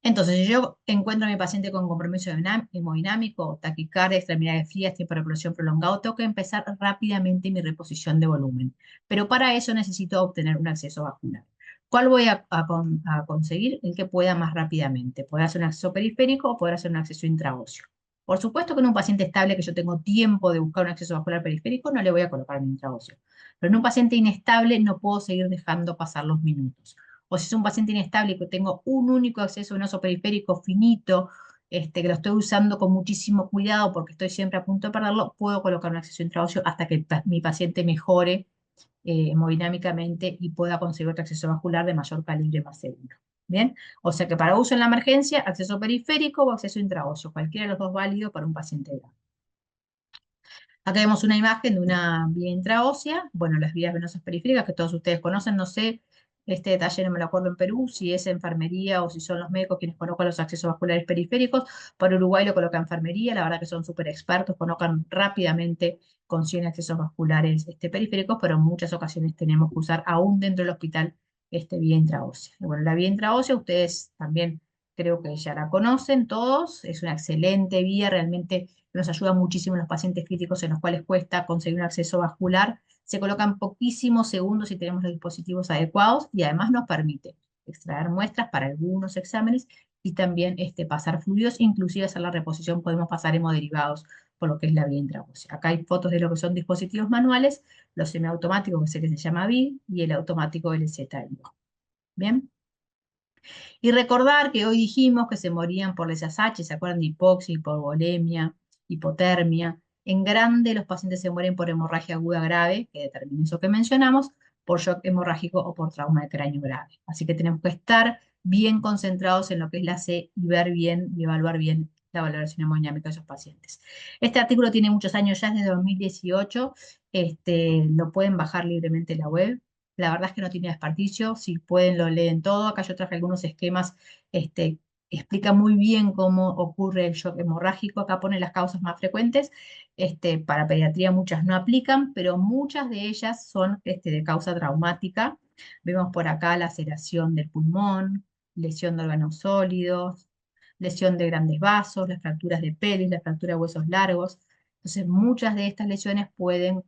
Entonces, si yo encuentro a mi paciente con compromiso hemodinámico, taquicardia, extremidades frías, tiempo de reposición prolongado, tengo que empezar rápidamente mi reposición de volumen. Pero para eso necesito obtener un acceso vascular. ¿Cuál voy a conseguir? El que pueda más rápidamente. Poder hacer un acceso periférico o poder hacer un acceso intraóseo. Por supuesto que en un paciente estable que yo tengo tiempo de buscar un acceso vascular periférico, no le voy a colocar un intraóseo. Pero en un paciente inestable no puedo seguir dejando pasar los minutos. O si es un paciente inestable y que tengo un único acceso venoso periférico finito, que lo estoy usando con muchísimo cuidado porque estoy siempre a punto de perderlo, puedo colocar un acceso intraóseo hasta que mi paciente mejore hemodinámicamente y pueda conseguir otro acceso vascular de mayor calibre más seguro. ¿Bien? O sea que para uso en la emergencia, acceso periférico o acceso intraóseo, cualquiera de los dos válido para un paciente grave. Acá vemos una imagen de una vía intraósea, bueno, las vías venosas periféricas que todos ustedes conocen, no sé, este detalle no me lo acuerdo en Perú, si es enfermería o si son los médicos quienes colocan los accesos vasculares periféricos. Para Uruguay lo coloca enfermería, la verdad que son súper expertos, colocan rápidamente con 100 accesos vasculares periféricos, pero en muchas ocasiones tenemos que usar aún dentro del hospital vía intraósea. Bueno, la vía intraósea ustedes también creo que ya la conocen todos, es una excelente vía, realmente nos ayuda muchísimo en los pacientes críticos en los cuales cuesta conseguir un acceso vascular. Se colocan poquísimos segundos si tenemos los dispositivos adecuados y además nos permite extraer muestras para algunos exámenes y también pasar fluidos, inclusive hacer la reposición, podemos pasar hemoderivados por lo que es la vía intraósea. Acá hay fotos de lo que son dispositivos manuales, los semiautomáticos, que es el que se llama VIV, y el automático LZ-IO. ¿Bien? Y recordar que hoy dijimos que se morían por SSH, ¿se acuerdan de hipoxia, hipovolemia, hipotermia? En grande los pacientes se mueren por hemorragia aguda grave, que determina eso que mencionamos, por shock hemorrágico o por trauma de cráneo grave. Así que tenemos que estar bien concentrados en lo que es la C y ver bien y evaluar bien la valoración hemodinámica de esos pacientes. Este artículo tiene muchos años ya, es de 2018, lo pueden bajar libremente en la web. La verdad es que no tiene desperdicio, si pueden lo leen todo. Acá yo traje algunos esquemas, explica muy bien cómo ocurre el shock hemorrágico. Acá pone las causas más frecuentes. Para pediatría muchas no aplican, pero muchas de ellas son de causa traumática. Vemos por acá laceración del pulmón, lesión de órganos sólidos, lesión de grandes vasos, las fracturas de pelvis, la fractura de huesos largos. Entonces, muchas de estas lesiones pueden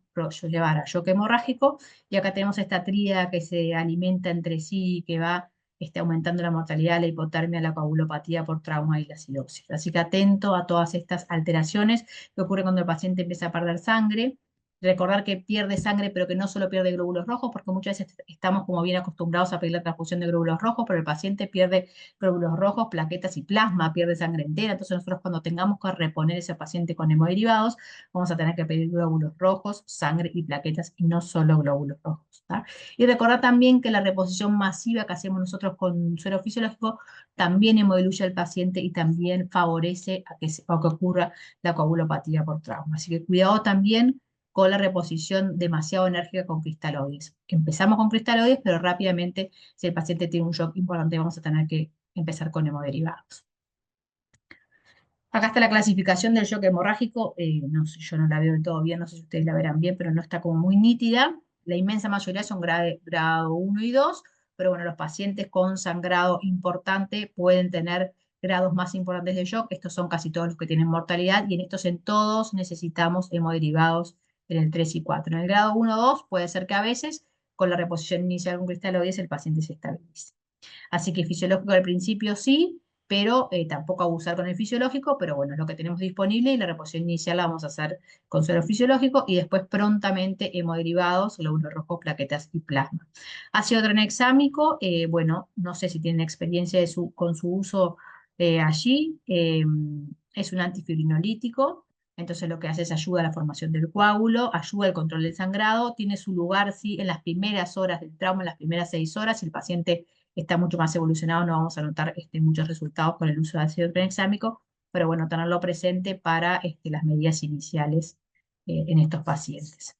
llevar a shock hemorrágico, y acá tenemos esta tríada que se alimenta entre sí y que va aumentando la mortalidad, la hipotermia, la coagulopatía por trauma y la acidosis. Así que atento a todas estas alteraciones que ocurren cuando el paciente empieza a perder sangre. Recordar que pierde sangre, pero que no solo pierde glóbulos rojos, porque muchas veces estamos como bien acostumbrados a pedir la transfusión de glóbulos rojos, pero el paciente pierde glóbulos rojos, plaquetas y plasma, pierde sangre entera. Entonces nosotros cuando tengamos que reponer ese paciente con hemoderivados, vamos a tener que pedir glóbulos rojos, sangre y plaquetas y no solo glóbulos rojos. ¿Tá? Y recordar también que la reposición masiva que hacemos nosotros con suero fisiológico también hemodiluye al paciente y también favorece a que ocurra la coagulopatía por trauma. Así que cuidado también con la reposición demasiado enérgica con cristaloides. Empezamos con cristaloides, pero rápidamente, si el paciente tiene un shock importante, vamos a tener que empezar con hemoderivados. Acá está la clasificación del shock hemorrágico. No sé, yo no la veo del todo bien, no sé si ustedes la verán bien, pero no está como muy nítida. La inmensa mayoría son grado 1 y 2, pero bueno, los pacientes con sangrado importante pueden tener grados más importantes de shock. Estos son casi todos los que tienen mortalidad, y en todos necesitamos hemoderivados en el 3 y 4. En el grado 1 o 2 puede ser que a veces con la reposición inicial con cristaloides el paciente se estabilice. Así que fisiológico al principio sí, pero tampoco abusar con el fisiológico, pero bueno, es lo que tenemos disponible, y la reposición inicial la vamos a hacer con suero fisiológico y después prontamente hemoderivados, glóbulos rojos, plaquetas y plasma. Ácido tranexámico, bueno, no sé si tienen experiencia con su uso allí, es un antifibrinolítico. Entonces lo que hace es ayuda a la formación del coágulo, ayuda al control del sangrado, tiene su lugar sí en las primeras horas del trauma, en las primeras 6 horas. Si el paciente está mucho más evolucionado, no vamos a notar muchos resultados con el uso de ácido tranexámico, pero bueno, tenerlo presente para las medidas iniciales en estos pacientes.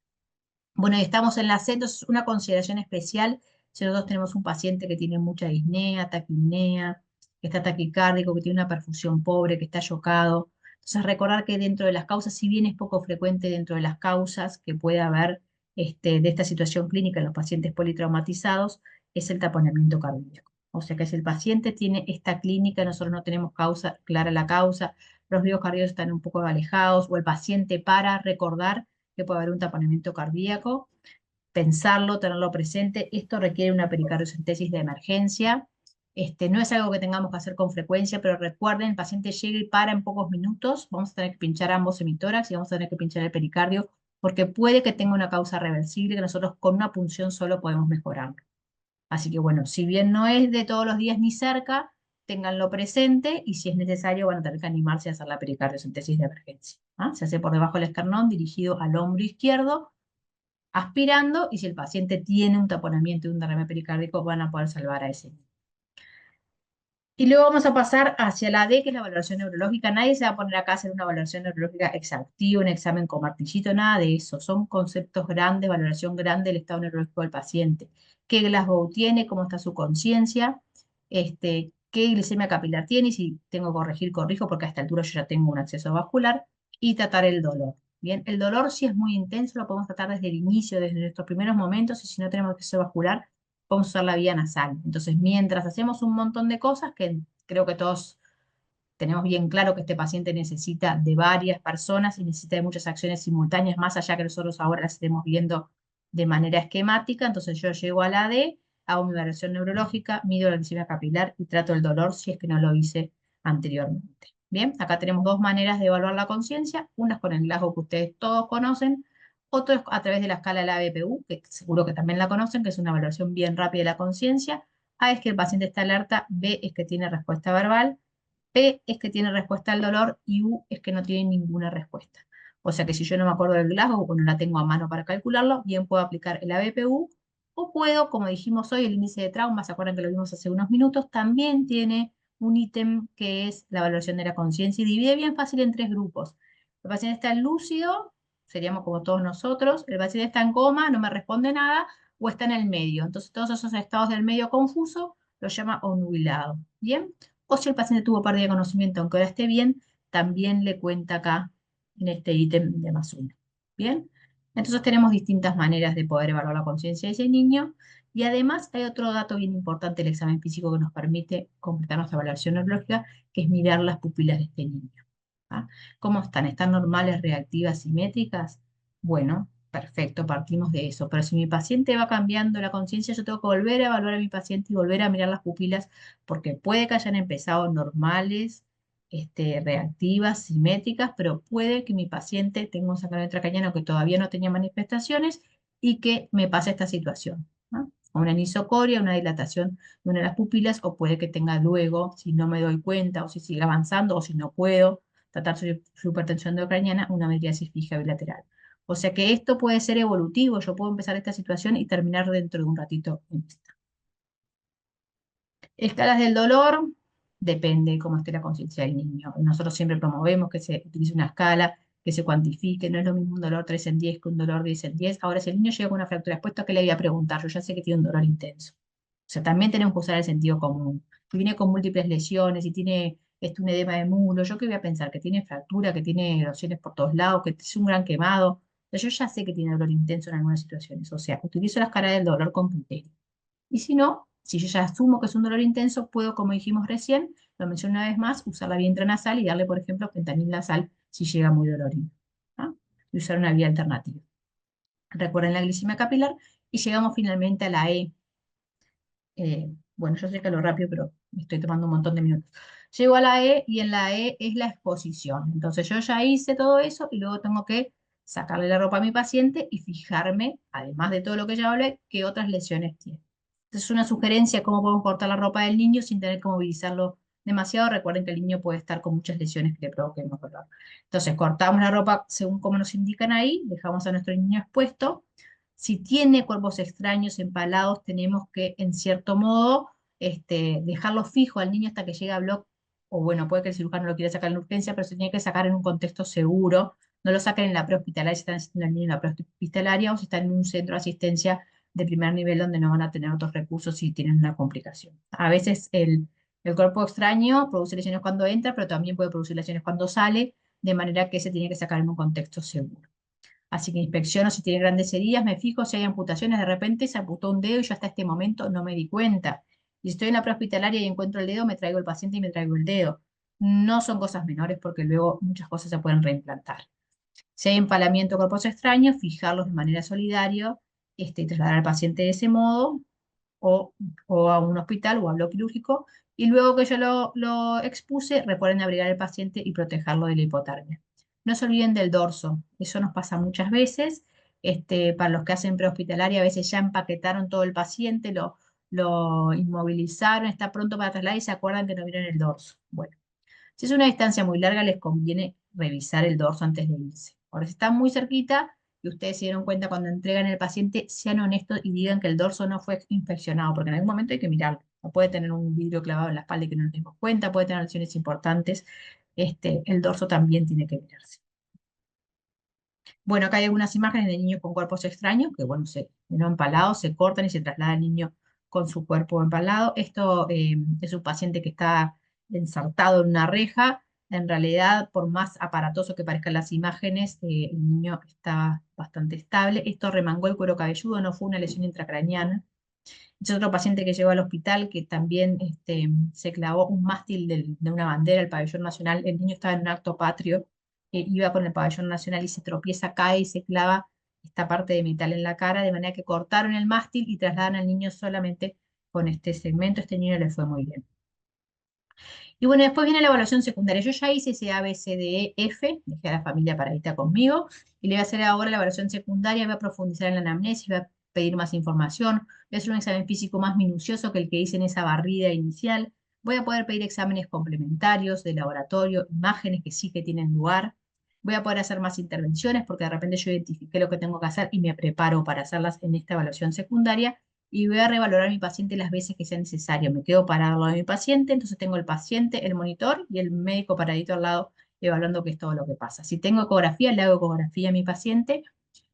Bueno, y estamos en la C, entonces una consideración especial, si nosotros tenemos un paciente que tiene mucha disnea, taquipnea, que está taquicárdico, que tiene una perfusión pobre, que está yocado. Entonces recordar que dentro de las causas, si bien es poco frecuente dentro de las causas que puede haber de esta situación clínica en los pacientes politraumatizados, es el taponamiento cardíaco. O sea que si el paciente tiene esta clínica, nosotros no tenemos clara la causa, los ritmos cardíacos están un poco alejados, o el paciente para recordar que puede haber un taponamiento cardíaco, pensarlo, tenerlo presente. Esto requiere una pericardiocentesis de emergencia. No es algo que tengamos que hacer con frecuencia, pero recuerden, el paciente llega y para en pocos minutos, vamos a tener que pinchar ambos hemitórax y vamos a tener que pinchar el pericardio, porque puede que tenga una causa reversible que nosotros con una punción solo podemos mejorar. Así que bueno, si bien no es de todos los días ni cerca, ténganlo presente y si es necesario van a tener que animarse a hacer la pericardiocentesis de emergencia. Se hace por debajo del esternón, dirigido al hombro izquierdo, aspirando, y si el paciente tiene un taponamiento y un derrame pericárdico, van a poder salvar a ese niño. Y luego vamos a pasar hacia la D, que es la valoración neurológica. Nadie se va a poner acá a hacer una valoración neurológica exhaustiva, un examen con martillito, nada de eso. Son conceptos grandes, valoración grande del estado neurológico del paciente. ¿Qué Glasgow tiene? ¿Cómo está su conciencia? ¿Qué glicemia capilar tiene? Y si tengo que corregir, corrijo, porque a esta altura yo ya tengo un acceso vascular. Y tratar el dolor. Bien, el dolor si es muy intenso lo podemos tratar desde el inicio, desde nuestros primeros momentos, y si no tenemos acceso vascular, podemos usar la vía nasal. Entonces, mientras hacemos un montón de cosas que creo que todos tenemos bien claro que este paciente necesita de varias personas y necesita de muchas acciones simultáneas, más allá que nosotros ahora las estemos viendo de manera esquemática. Entonces yo llego a la D, hago mi evaluación neurológica, mido la glicemia capilar y trato el dolor si es que no lo hice anteriormente. Bien, acá tenemos dos maneras de evaluar la conciencia, una es con el Glasgow que ustedes todos conocen, otro es a través de la escala de la BPU, que seguro que también la conocen, que es una evaluación bien rápida de la conciencia. A es que el paciente está alerta, B es que tiene respuesta verbal, P es que tiene respuesta al dolor y U es que no tiene ninguna respuesta. O sea que si yo no me acuerdo del Glasgow o no la tengo a mano para calcularlo, bien puedo aplicar el ABPU o puedo, como dijimos hoy, el índice de trauma, ¿se acuerdan que lo vimos hace unos minutos? También tiene un ítem que es la evaluación de la conciencia y divide bien fácil en tres grupos. El paciente está lúcido, seríamos como todos nosotros, el paciente está en coma, no me responde nada, o está en el medio. Entonces todos esos estados del medio confuso lo llama obnubilado. ¿Bien? O si el paciente tuvo pérdida de conocimiento, aunque ahora esté bien, también le cuenta acá en este ítem de +1. ¿Bien? Entonces tenemos distintas maneras de poder evaluar la conciencia de ese niño. Y además hay otro dato bien importante del examen físico que nos permite completar nuestra evaluación neurológica, que es mirar las pupilas de este niño. ¿Cómo están? ¿Están normales, reactivas, simétricas? Bueno, perfecto, partimos de eso. Pero si mi paciente va cambiando la conciencia, yo tengo que volver a evaluar a mi paciente y volver a mirar las pupilas, porque puede que hayan empezado normales, reactivas, simétricas, pero puede que mi paciente tenga un sangrado intracraniano que todavía no tenía manifestaciones y que me pase esta situación. Una anisocoria, una dilatación de una de las pupilas, o puede que tenga luego, si no me doy cuenta, o si sigue avanzando, o si no puedo tratar su hipertensión endocraniana, una miriasis fija bilateral. O sea que esto puede ser evolutivo, yo puedo empezar esta situación y terminar dentro de un ratito en esta. Escalas del dolor, depende cómo esté la conciencia del niño. Nosotros siempre promovemos que se utilice una escala, que se cuantifique, no es lo mismo un dolor 3 en 10 que un dolor 10 en 10. Ahora, si el niño llega con una fractura expuesta, ¿qué le voy a preguntar? Yo ya sé que tiene un dolor intenso. O sea, también tenemos que usar el sentido común. Si viene con múltiples lesiones, si tiene un edema de muslo, ¿yo qué voy a pensar? Que tiene fractura, que tiene erosiones por todos lados, que es un gran quemado. O sea, yo ya sé que tiene dolor intenso en algunas situaciones. O sea, utilizo la escala del dolor con criterio. Y si no, si yo ya asumo que es un dolor intenso, puedo, como dijimos recién, lo menciono una vez más, usar la vía intranasal y darle, por ejemplo, fentanil nasal si llega muy dolorido. Y usar una vía alternativa. Recuerden la glicemia capilar y llegamos finalmente a la E. Bueno, yo sé que lo rápido, pero me estoy tomando un montón de minutos. Llego a la E y en la E es la exposición. Entonces yo ya hice todo eso y luego tengo que sacarle la ropa a mi paciente y fijarme, además de todo lo que ya hablé, qué otras lesiones tiene. Entonces es una sugerencia de cómo podemos cortar la ropa del niño sin tener que movilizarlo demasiado. Recuerden que el niño puede estar con muchas lesiones que le provoquen dolor. Entonces cortamos la ropa según como nos indican ahí, dejamos a nuestro niño expuesto. Si tiene cuerpos extraños, empalados, tenemos que, en cierto modo, dejarlo fijo al niño hasta que llegue a bloc, o bueno, puede que el cirujano lo quiera sacar en urgencia, pero se tiene que sacar en un contexto seguro. No lo saquen en la prehospitalaria si están asistiendo al niño en la prehospitalaria o si están en un centro de asistencia de primer nivel donde no van a tener otros recursos si tienen una complicación. A veces el cuerpo extraño produce lesiones cuando entra, pero también puede producir lesiones cuando sale, de manera que se tiene que sacar en un contexto seguro. Así que inspecciono si tiene grandes heridas, me fijo si hay amputaciones, de repente se amputó un dedo y yo hasta este momento no me di cuenta. Y si estoy en la prehospitalaria y encuentro el dedo, me traigo el paciente y me traigo el dedo. No son cosas menores porque luego muchas cosas se pueden reimplantar. Si hay empalamiento de cuerpos extraños, fijarlos de manera solidaria y trasladar al paciente de ese modo o, o a un hospital o a bloque quirúrgico. Y luego que yo lo expuse, recuerden abrigar al paciente y protegerlo de la hipotermia. No se olviden del dorso, eso nos pasa muchas veces. Para los que hacen prehospitalaria, a veces ya empaquetaron todo el paciente, lo inmovilizaron, está pronto para trasladar y se acuerdan que no vieron el dorso. Bueno, si es una distancia muy larga, les conviene revisar el dorso antes de irse. Ahora, si están muy cerquita y ustedes se dieron cuenta cuando entregan el paciente, sean honestos y digan que el dorso no fue infeccionado, porque en algún momento hay que mirarlo. O puede tener un vidrio clavado en la espalda y que no nos dimos cuenta, puede tener lesiones importantes. El dorso también tiene que mirarse. Bueno, acá hay algunas imágenes de niños con cuerpos extraños, que bueno, no empalados, se cortan y se traslada el niño con su cuerpo empalado. Esto es un paciente que está ensartado en una reja. En realidad, por más aparatoso que parezcan las imágenes, el niño está bastante estable. Esto remangó el cuero cabelludo, no fue una lesión intracraneana. Es otro paciente que llegó al hospital que también se clavó un mástil de una bandera, el pabellón nacional. El niño estaba en un acto patrio, iba con el pabellón nacional y se tropieza, cae y se clava esta parte de metal en la cara, de manera que cortaron el mástil y trasladan al niño solamente con este segmento. Este niño le fue muy bien. Y bueno, después viene la evaluación secundaria. Yo ya hice ese A, B, C, D, E, F, dejé a la familia paradita conmigo, y le voy a hacer ahora la evaluación secundaria, voy a profundizar en la anamnesis, voy a pedir más información, voy a hacer un examen físico más minucioso que el que hice en esa barrida inicial, voy a poder pedir exámenes complementarios de laboratorio, imágenes que sí que tienen lugar, voy a poder hacer más intervenciones porque de repente yo identifiqué lo que tengo que hacer y me preparo para hacerlas en esta evaluación secundaria, y voy a revalorar a mi paciente las veces que sea necesario. Me quedo parado al lado de mi paciente, entonces tengo el paciente, el monitor y el médico paradito al lado evaluando qué es todo lo que pasa. Si tengo ecografía, le hago ecografía a mi paciente.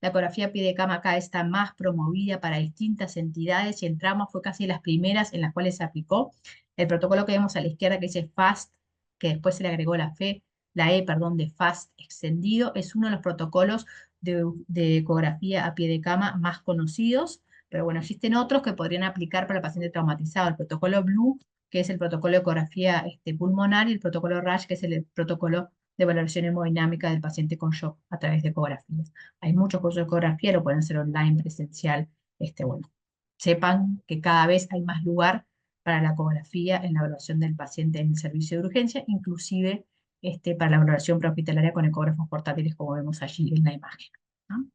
La ecografía a pie de cama acá está más promovida para distintas entidades y entramos, fue casi las primeras en las cuales se aplicó. El protocolo que vemos a la izquierda que dice FAST, que después se le agregó la E, perdón, de FAST extendido, es uno de los protocolos de ecografía a pie de cama más conocidos. Pero bueno, existen otros que podrían aplicar para el paciente traumatizado. El protocolo Blue, que es el protocolo de ecografía pulmonar, y el protocolo RASH, que es el protocolo de valoración hemodinámica del paciente con shock a través de ecografías. Hay muchos cursos de ecografía, lo pueden hacer online, presencial. Bueno, sepan que cada vez hay más lugar para la ecografía en la evaluación del paciente en el servicio de urgencia, inclusive para la valoración prehospitalaria con ecógrafos portátiles, como vemos allí en la imagen, ¿no?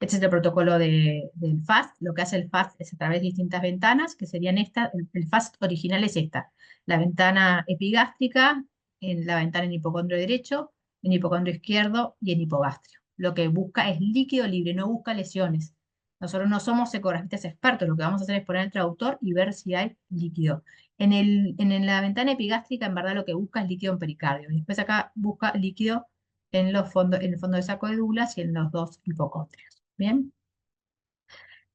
Este es el protocolo del FAST. Lo que hace el FAST es a través de distintas ventanas, que serían estas. El FAST original es esta: la ventana epigástrica, en la ventana en hipocondrio derecho, en hipocondrio izquierdo y en hipogastrio. Lo que busca es líquido libre, no busca lesiones. Nosotros no somos ecografistas expertos, lo que vamos a hacer es poner el traductor y ver si hay líquido. En la ventana epigástrica, en verdad, lo que busca es líquido en pericardio. Y después acá busca líquido en en el fondo del saco de Douglas y en los dos hipocondrios. Bien.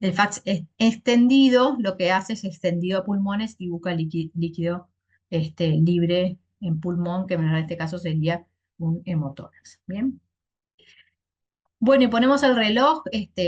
El FAST extendido lo que hace es extendido a pulmones y busca líquido libre en pulmón, que en este caso sería un hemotórax. Bien. Bueno, y ponemos el reloj,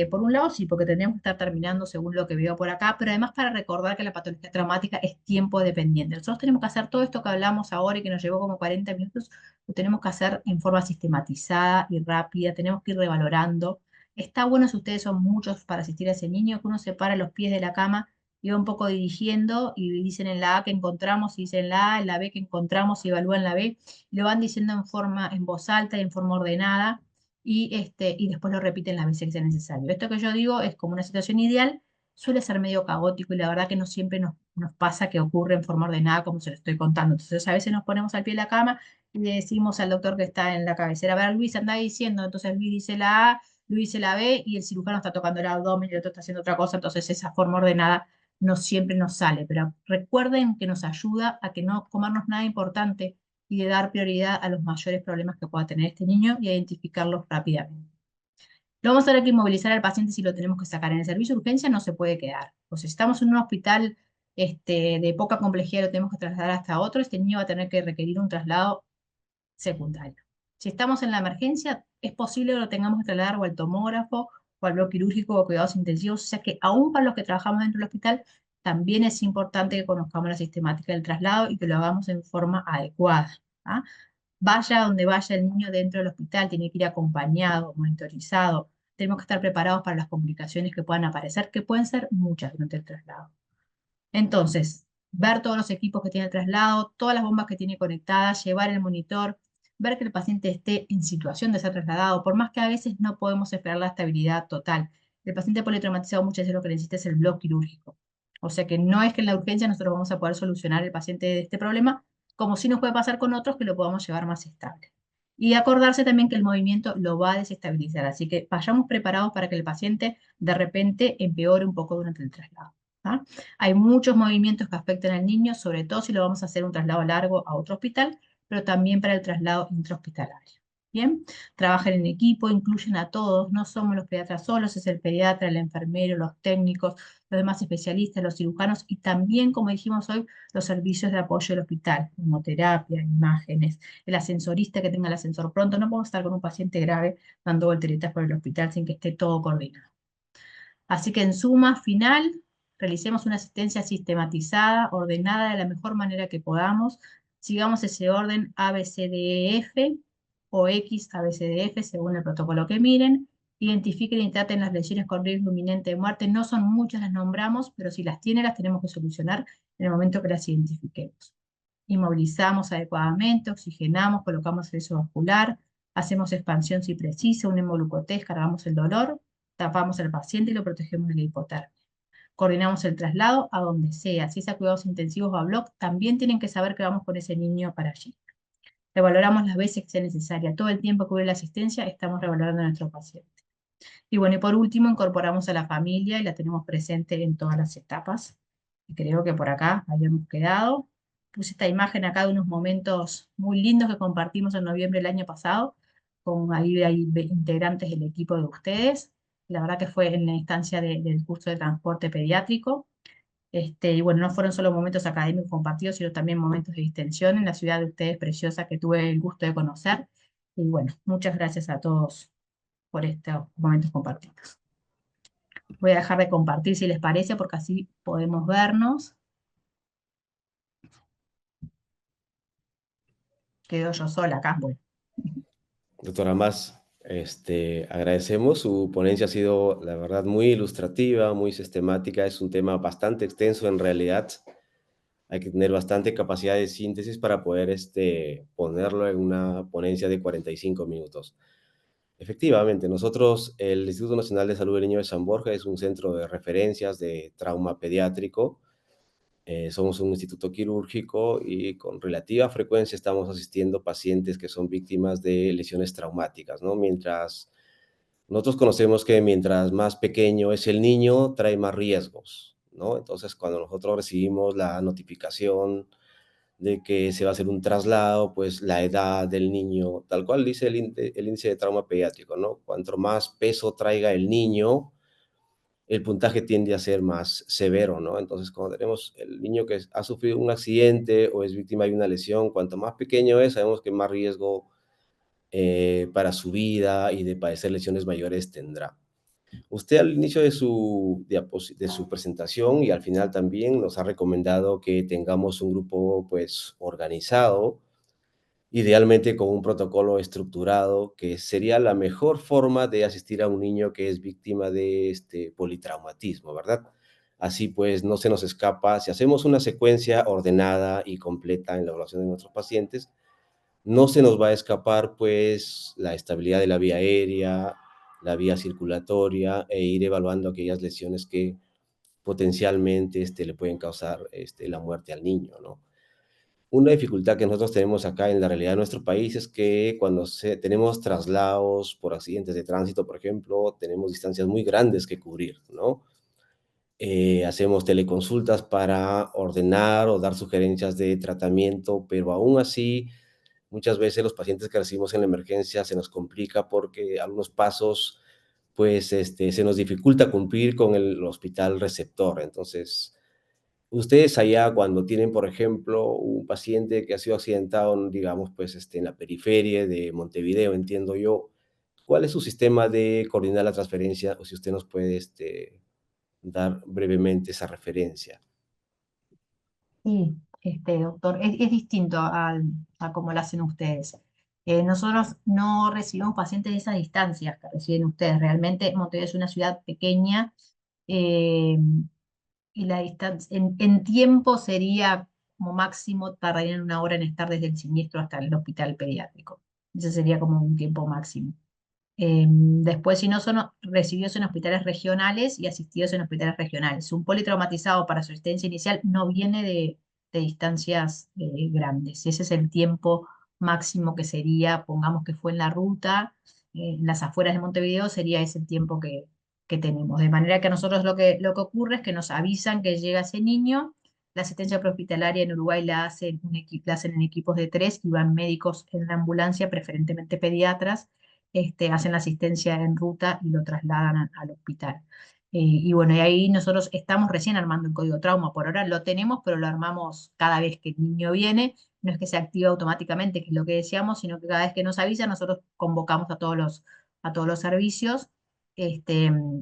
por un lado sí, porque tendríamos que estar terminando según lo que veo por acá, pero además para recordar que la patología traumática es tiempo dependiente. Nosotros tenemos que hacer todo esto que hablamos ahora y que nos llevó como 40 minutos, lo tenemos que hacer en forma sistematizada y rápida, tenemos que ir revalorando. Está bueno si ustedes son muchos para asistir a ese niño, que uno se para los pies de la cama y va un poco dirigiendo y dicen en la A que encontramos, y dicen la A, en la B que encontramos y evalúan la B, y lo van diciendo en voz alta y en forma ordenada y después lo repiten las veces que sea necesario. Esto que yo digo es como una situación ideal, suele ser medio caótico y la verdad que no siempre nos pasa que ocurre en forma ordenada como se lo estoy contando. Entonces a veces nos ponemos al pie de la cama y le decimos al doctor que está en la cabecera: a ver, Luis, anda diciendo. Entonces Luis dice la A, Luis dice la B y el cirujano está tocando el abdomen y el otro está haciendo otra cosa. Entonces esa forma ordenada no siempre nos sale, pero recuerden que nos ayuda a que no comernos nada importante y de dar prioridad a los mayores problemas que pueda tener este niño y a identificarlos rápidamente. Lo vamos a tener que inmovilizar al paciente si lo tenemos que sacar. En el servicio de urgencia no se puede quedar. O si estamos en un hospital de poca complejidad y lo tenemos que trasladar hasta otro, este niño va a tener que requerir un traslado secundario. Si estamos en la emergencia, es posible que lo tengamos que trasladar o al tomógrafo o al bloque quirúrgico o cuidados intensivos. O sea que aún para los que trabajamos dentro del hospital, también es importante que conozcamos la sistemática del traslado y que lo hagamos en forma adecuada. ¿Ah? Vaya donde vaya el niño dentro del hospital, tiene que ir acompañado, monitorizado. Tenemos que estar preparados para las complicaciones que puedan aparecer, que pueden ser muchas durante el traslado. Entonces, ver todos los equipos que tiene el traslado, todas las bombas que tiene conectadas, llevar el monitor, ver que el paciente esté en situación de ser trasladado, por más que a veces no podemos esperar la estabilidad total. El paciente politraumatizado muchas veces lo que necesita es el bloque quirúrgico. O sea que no es que en la urgencia nosotros vamos a poder solucionar el paciente de este problema, como sí nos puede pasar con otros que lo podamos llevar más estable. Y acordarse también que el movimiento lo va a desestabilizar, así que vayamos preparados para que el paciente de repente empeore un poco durante el traslado. ¿Ah? Hay muchos movimientos que afectan al niño, sobre todo si lo vamos a hacer un traslado largo a otro hospital, pero también para el traslado intrahospitalario. Bien, trabajan en equipo, incluyen a todos, no somos los pediatras solos, es el pediatra, el enfermero, los técnicos, los demás especialistas, los cirujanos y también, como dijimos hoy, los servicios de apoyo del hospital, hemoterapia, imágenes, el ascensorista que tenga el ascensor pronto. No podemos estar con un paciente grave dando volteretas por el hospital sin que esté todo coordinado. Así que en suma final, realicemos una asistencia sistematizada, ordenada de la mejor manera que podamos. Sigamos ese orden A, B, C, D, E, F o X, A, B, C, D, F, según el protocolo que miren. Identifiquen y traten las lesiones con riesgo inminente de muerte. No son muchas, las nombramos, pero si las tiene, las tenemos que solucionar en el momento que las identifiquemos. Inmovilizamos adecuadamente, oxigenamos, colocamos el vascular, hacemos expansión si precisa, un hemoglucotés, cargamos el dolor, tapamos al paciente y lo protegemos de la hipotermia. Coordinamos el traslado a donde sea. Si es a cuidados intensivos o a bloc, también tienen que saber que vamos con ese niño para allí. Revaloramos las veces que sea necesaria. Todo el tiempo que dure la asistencia, estamos revalorando a nuestro paciente. Y bueno, y por último, incorporamos a la familia y la tenemos presente en todas las etapas. Y creo que por acá habíamos quedado. Puse esta imagen acá de unos momentos muy lindos que compartimos en noviembre del año pasado, con ahí hay integrantes del equipo de ustedes. La verdad que fue en la instancia del curso de transporte pediátrico. Y bueno, no fueron solo momentos académicos compartidos, sino también momentos de distensión en la ciudad de ustedes preciosa que tuve el gusto de conocer. Y bueno, muchas gracias a todos por estos momentos compartidos. Voy a dejar de compartir si les parece, porque así podemos vernos. Quedo yo sola acá. Bueno. Doctora Mas, agradecemos. Su ponencia ha sido, la verdad, muy ilustrativa, muy sistemática. Es un tema bastante extenso en realidad. Hay que tener bastante capacidad de síntesis para poder ponerlo en una ponencia de 45 minutos. Efectivamente, nosotros, el Instituto Nacional de Salud del Niño de San Borja es un centro de referencias de trauma pediátrico. Somos un instituto quirúrgico y con relativa frecuencia estamos asistiendo pacientes que son víctimas de lesiones traumáticas, ¿no? Mientras nosotros conocemos que mientras más pequeño es el niño, trae más riesgos, ¿no? Entonces, cuando nosotros recibimos la notificación de que se va a hacer un traslado, pues la edad del niño, tal cual dice el índice de trauma pediátrico, ¿no? Cuanto más peso traiga el niño, el puntaje tiende a ser más severo, ¿no? Entonces, cuando tenemos el niño que ha sufrido un accidente o es víctima de una lesión, cuanto más pequeño es, sabemos que más riesgo para su vida y de padecer lesiones mayores tendrá. Usted al inicio de su presentación y al final también nos ha recomendado que tengamos un grupo pues organizado, idealmente con un protocolo estructurado, que sería la mejor forma de asistir a un niño que es víctima de este politraumatismo, ¿verdad? Así pues, no se nos escapa, si hacemos una secuencia ordenada y completa en la evaluación de nuestros pacientes, no se nos va a escapar pues la estabilidad de la vía aérea, la vía circulatoria e ir evaluando aquellas lesiones que potencialmente le pueden causar la muerte al niño, ¿no? Una dificultad que nosotros tenemos acá en la realidad de nuestro país es que cuando tenemos traslados por accidentes de tránsito, por ejemplo, tenemos distancias muy grandes que cubrir, ¿no? Hacemos teleconsultas para ordenar o dar sugerencias de tratamiento, pero aún así, muchas veces los pacientes que recibimos en la emergencia se nos complica porque algunos pasos, pues, se nos dificulta cumplir con el hospital receptor. Entonces, ustedes allá cuando tienen, por ejemplo, un paciente que ha sido accidentado, digamos, pues, en la periferia de Montevideo, entiendo yo, ¿cuál es su sistema de coordinar la transferencia? O si usted nos puede, dar brevemente esa referencia. Sí, doctor, es distinto a como lo hacen ustedes. Nosotros no recibimos pacientes de esas distancias que reciben ustedes. Realmente Montevideo es una ciudad pequeña, eh, y la distancia en tiempo sería como máximo tardarían una hora en estar desde el siniestro hasta el hospital pediátrico. Ese sería como un tiempo máximo. Después, si no, son recibidos en hospitales regionales y asistidos en hospitales regionales. Un politraumatizado para su asistencia inicial no viene de distancias grandes. Ese es el tiempo máximo que sería, pongamos que fue en la ruta, en las afueras de Montevideo, sería ese el tiempo que tenemos. De manera que a nosotros lo que ocurre es que nos avisan que llega ese niño. La asistencia prehospitalaria en Uruguay la hacen en equipos de 3 y van médicos en la ambulancia, preferentemente pediatras, hacen la asistencia en ruta y lo trasladan al hospital. Y bueno, y ahí nosotros estamos recién armando el código trauma. Por ahora lo tenemos, pero lo armamos cada vez que el niño viene. No es que se active automáticamente, que es lo que decíamos, sino que cada vez que nos avisa, nosotros convocamos a todos los servicios.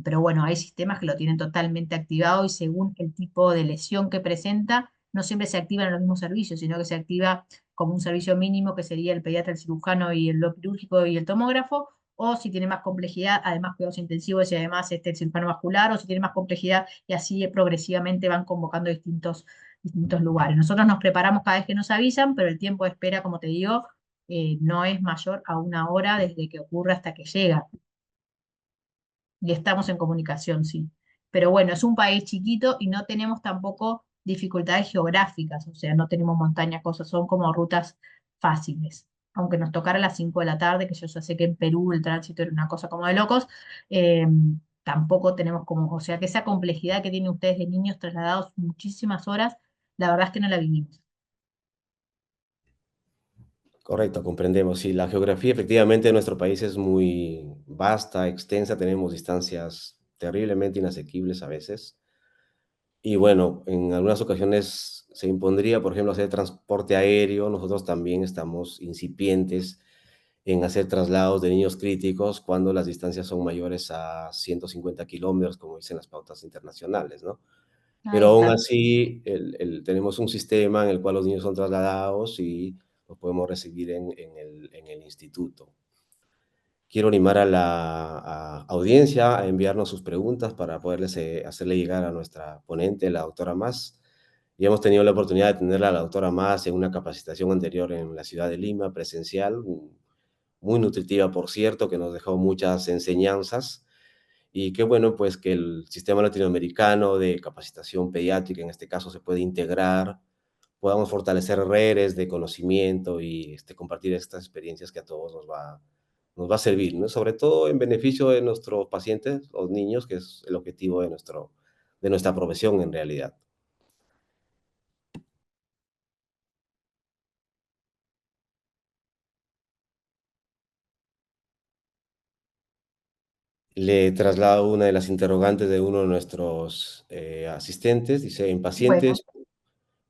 Pero bueno, hay sistemas que lo tienen totalmente activado y según el tipo de lesión que presenta, no siempre se activan en los mismos servicios, sino que se activa como un servicio mínimo que sería el pediatra, el cirujano y el quirúrgico y el tomógrafo, o si tiene más complejidad, además cuidados intensivos y además el cirujano vascular, o si tiene más complejidad y así progresivamente van convocando distintos lugares. Nosotros nos preparamos cada vez que nos avisan, pero el tiempo de espera, como te digo, no es mayor a una hora desde que ocurre hasta que llega. Y estamos en comunicación, sí. Pero bueno, es un país chiquito y no tenemos tampoco dificultades geográficas, o sea, no tenemos montañas, cosas, son como rutas fáciles. Aunque nos tocara a las 5 de la tarde, que yo ya sé que en Perú el tránsito era una cosa como de locos, eh, tampoco tenemos como, o sea, que esa complejidad que tienen ustedes de niños trasladados muchísimas horas, la verdad es que no la vivimos. Correcto, comprendemos. Sí, la geografía efectivamente de nuestro país es muy vasta, extensa, tenemos distancias terriblemente inasequibles a veces. Y bueno, en algunas ocasiones se impondría, por ejemplo, hacer transporte aéreo. Nosotros también estamos incipientes en hacer traslados de niños críticos cuando las distancias son mayores a 150 kilómetros, como dicen las pautas internacionales, ¿no? Ahí Pero aún está. así, tenemos un sistema en el cual los niños son trasladados y los podemos recibir en el instituto. Quiero animar a la audiencia a enviarnos sus preguntas para poderles hacerle llegar a nuestra ponente, la doctora Mas. Y hemos tenido la oportunidad de tenerla a la doctora Mas en una capacitación anterior en la ciudad de Lima, presencial, muy nutritiva, por cierto, que nos dejó muchas enseñanzas. Y qué bueno, pues, que el sistema latinoamericano de capacitación pediátrica, en este caso, se puede integrar, podamos fortalecer redes de conocimiento y compartir estas experiencias que a todos nos va a servir, ¿no? Sobre todo en beneficio de nuestros pacientes, los niños, que es el objetivo de nuestra profesión en realidad. Le traslado una de las interrogantes de uno de nuestros asistentes. Dice, en Bueno, pacientes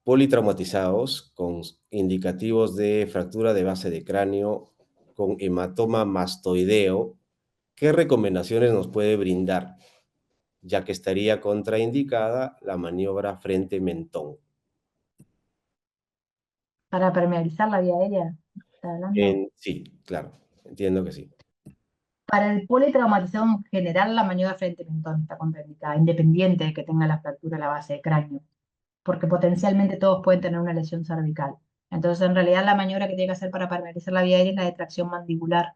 politraumatizados con indicativos de fractura de base de cráneo con hematoma mastoideo, ¿qué recomendaciones nos puede brindar? Ya que estaría contraindicada la maniobra frente-mentón. para permeabilizar la vía aérea, ¿está hablando? Sí, claro, entiendo que sí. Para el politraumatizado en general, la maniobra frente mentón está contraindicada, independiente de que tenga la fractura de la base de cráneo, porque potencialmente todos pueden tener una lesión cervical. Entonces, en realidad, la maniobra que tiene que hacer para permeabilizar la vía aérea es la de tracción mandibular.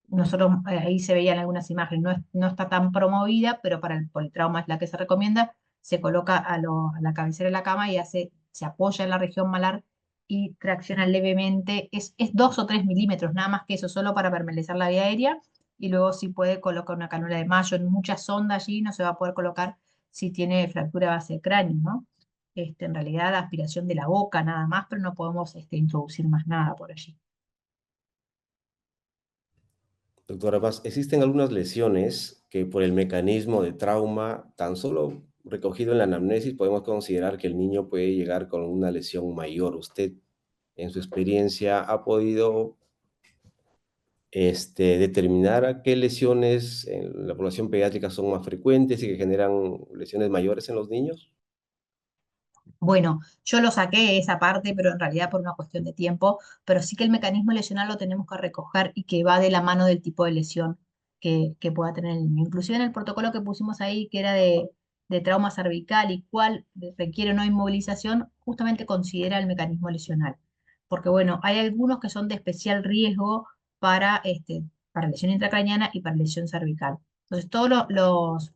Nosotros ahí se veían algunas imágenes, no está tan promovida, pero para el politrauma es la que se recomienda. Se coloca a la cabecera de la cama y se apoya en la región malar y tracciona levemente. Es 2 o 3 milímetros, nada más que eso, solo para permeabilizar la vía aérea. Y luego si puede colocar una canula de mayo en mucha sonda allí, no se va a poder colocar si tiene fractura de base de cráneo, ¿no? En realidad, aspiración de la boca nada más, pero no podemos introducir más nada por allí. Doctora Paz, existen algunas lesiones que por el mecanismo de trauma, tan solo recogido en la anamnesis, podemos considerar que el niño puede llegar con una lesión mayor. ¿Usted, en su experiencia, ha podido determinar a qué lesiones en la población pediátrica son más frecuentes y que generan lesiones mayores en los niños? Bueno, yo lo saqué esa parte, pero en realidad por una cuestión de tiempo, pero sí que el mecanismo lesional lo tenemos que recoger y que va de la mano del tipo de lesión que pueda tener el niño. Inclusive en el protocolo que pusimos ahí, que era de trauma cervical y cuál requiere o no inmovilización, justamente considera el mecanismo lesional. Porque bueno, hay algunos que son de especial riesgo para lesión intracraneana y para lesión cervical. Entonces, todos